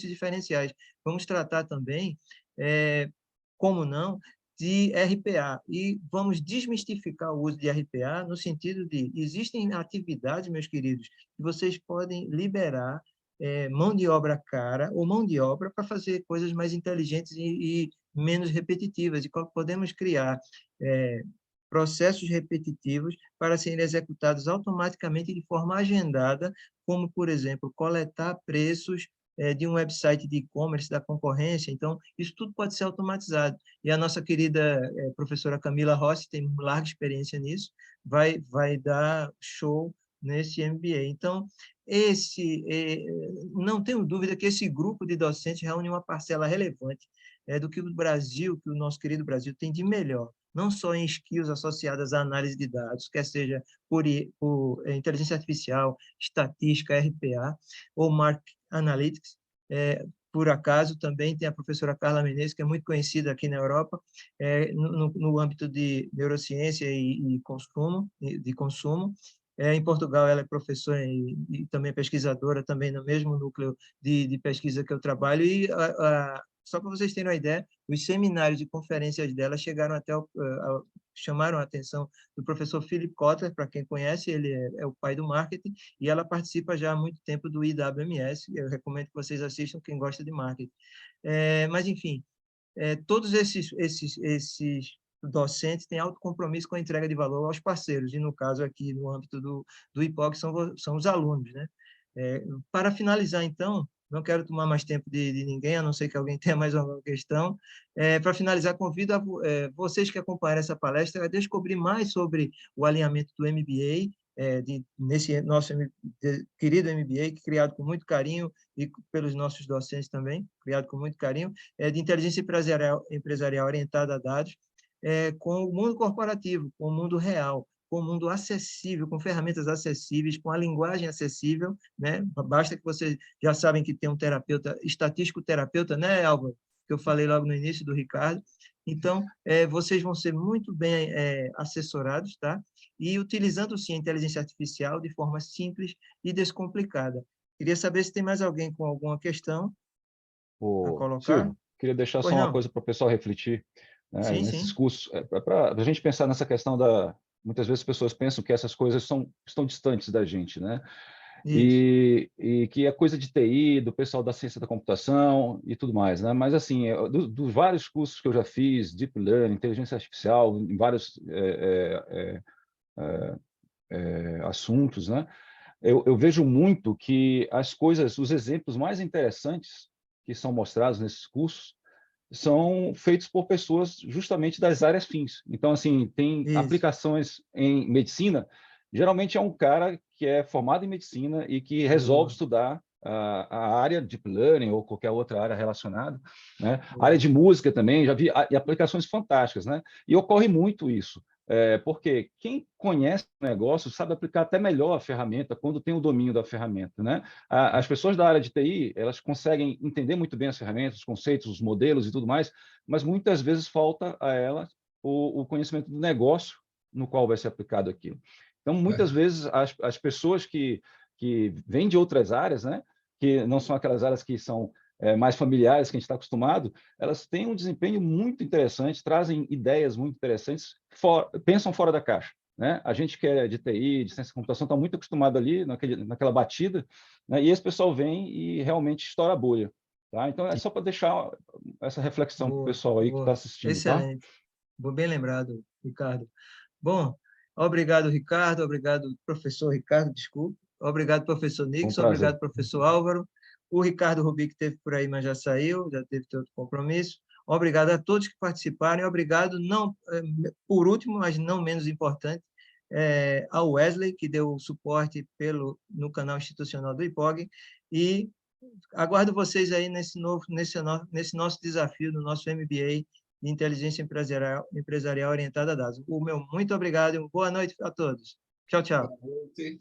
diferenciais. Vamos tratar também, como não, de RPA, e vamos desmistificar o uso de RPA no sentido de, existem atividades, meus queridos, que vocês podem liberar mão de obra cara ou mão de obra para fazer coisas mais inteligentes e menos repetitivas, e podemos criar processos repetitivos para serem executados automaticamente de forma agendada, como, por exemplo, coletar preços de um website de e-commerce da concorrência. Então, isso tudo pode ser automatizado. E a nossa querida professora Camila Rossi tem larga experiência nisso, vai dar show nesse MBA. Então, não tenho dúvida que esse grupo de docentes reúne uma parcela relevante do que o Brasil, que o nosso querido Brasil tem de melhor, não só em skills associadas à análise de dados, quer seja por inteligência artificial, estatística, RPA, ou Market Analytics. Por acaso, também tem a professora Carla Menezes, que é muito conhecida aqui na Europa, no âmbito de neurociência e consumo, de consumo. Em Portugal, ela é professora e também pesquisadora, também no mesmo núcleo de pesquisa que eu trabalho, e só para vocês terem uma ideia, os seminários e conferências dela chegaram até chamaram a atenção do professor Philip Kotler, para quem conhece, ele é o pai do marketing, e ela participa já há muito tempo do IWMS. Eu recomendo que vocês assistam, quem gosta de marketing. Mas, enfim, todos esses docentes têm alto compromisso com a entrega de valor aos parceiros, e, no caso aqui, no âmbito do IPOG, são os alunos, né? Para finalizar, então, não quero tomar mais tempo de ninguém, a não ser que alguém tenha mais alguma questão. Para finalizar, convido vocês que acompanharam essa palestra a descobrir mais sobre o alinhamento do MBA, nesse nosso querido MBA, criado com muito carinho, e pelos nossos docentes também, criado com muito carinho, de inteligência empresarial orientada a dados, com o mundo corporativo, com o mundo real, com o mundo acessível, com ferramentas acessíveis, com a linguagem acessível, né? Basta que vocês já sabem que tem um terapeuta, estatístico terapeuta, né, Álvaro? Que eu falei logo no início do Ricardo. Então, vocês vão ser muito bem assessorados, tá? E utilizando, sim, a inteligência artificial de forma simples e descomplicada. Queria saber se tem mais alguém com alguma questão a colocar. Silvio, queria deixar Pois só uma não. coisa para o pessoal refletir, né, Sim, nesses sim. cursos, para a gente pensar nessa questão da... Muitas vezes as pessoas pensam que essas coisas estão distantes da gente, né? Isso. E que é coisa de TI, do pessoal da ciência da computação e tudo mais, né? Mas, assim, dos vários cursos que eu já fiz, Deep Learning, inteligência artificial, em vários assuntos, né? Eu vejo muito que as coisas, os exemplos mais interessantes que são mostrados nesses cursos são feitos por pessoas justamente das áreas fins. Então, assim, tem Isso. aplicações em medicina, geralmente é um cara que é formado em medicina e que resolve Boa. estudar a área de Deep Learning ou qualquer outra área relacionada, né? A área Boa. de música também, já vi e aplicações fantásticas, né? E ocorre muito isso. Porque quem conhece o negócio sabe aplicar até melhor a ferramenta quando tem o domínio da ferramenta, né? As pessoas da área de TI, elas conseguem entender muito bem as ferramentas, os conceitos, os modelos e tudo mais, mas muitas vezes falta a elas o conhecimento do negócio no qual vai ser aplicado aquilo. Então, muitas vezes, as pessoas que vêm de outras áreas, né, que não são aquelas áreas que são mais familiares, que a gente está acostumado, elas têm um desempenho muito interessante, trazem ideias muito interessantes, pensam fora da caixa, né? A gente que é de TI, de ciência da computação, está muito acostumado ali, naquela batida, né? E esse pessoal vem e realmente estoura a bolha. Tá? Então, é só para deixar essa reflexão para o Boa, pessoal aí que está boa. assistindo. Tá? Excelente. Bem lembrado, Ricardo. Bom, obrigado, Ricardo. Obrigado, professor Ricardo, desculpe. Obrigado, professor Foi um Nix. prazer. Obrigado, professor Álvaro. O Ricardo Rubi, que esteve por aí, mas já saiu, já teve outro compromisso. Obrigado a todos que participaram. Obrigado, não, por último, mas não menos importante, ao Wesley, que deu suporte no canal institucional do IPOG. E aguardo vocês aí nesse nosso desafio, no nosso MBA de Inteligência Empresarial Orientada a Dados. O meu muito obrigado e uma boa noite a todos. Tchau, tchau. Boa noite.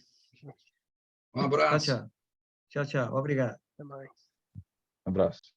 Um abraço. Tchau, tchau. Tchau, tchau. Obrigado. Até mais. Um abraço.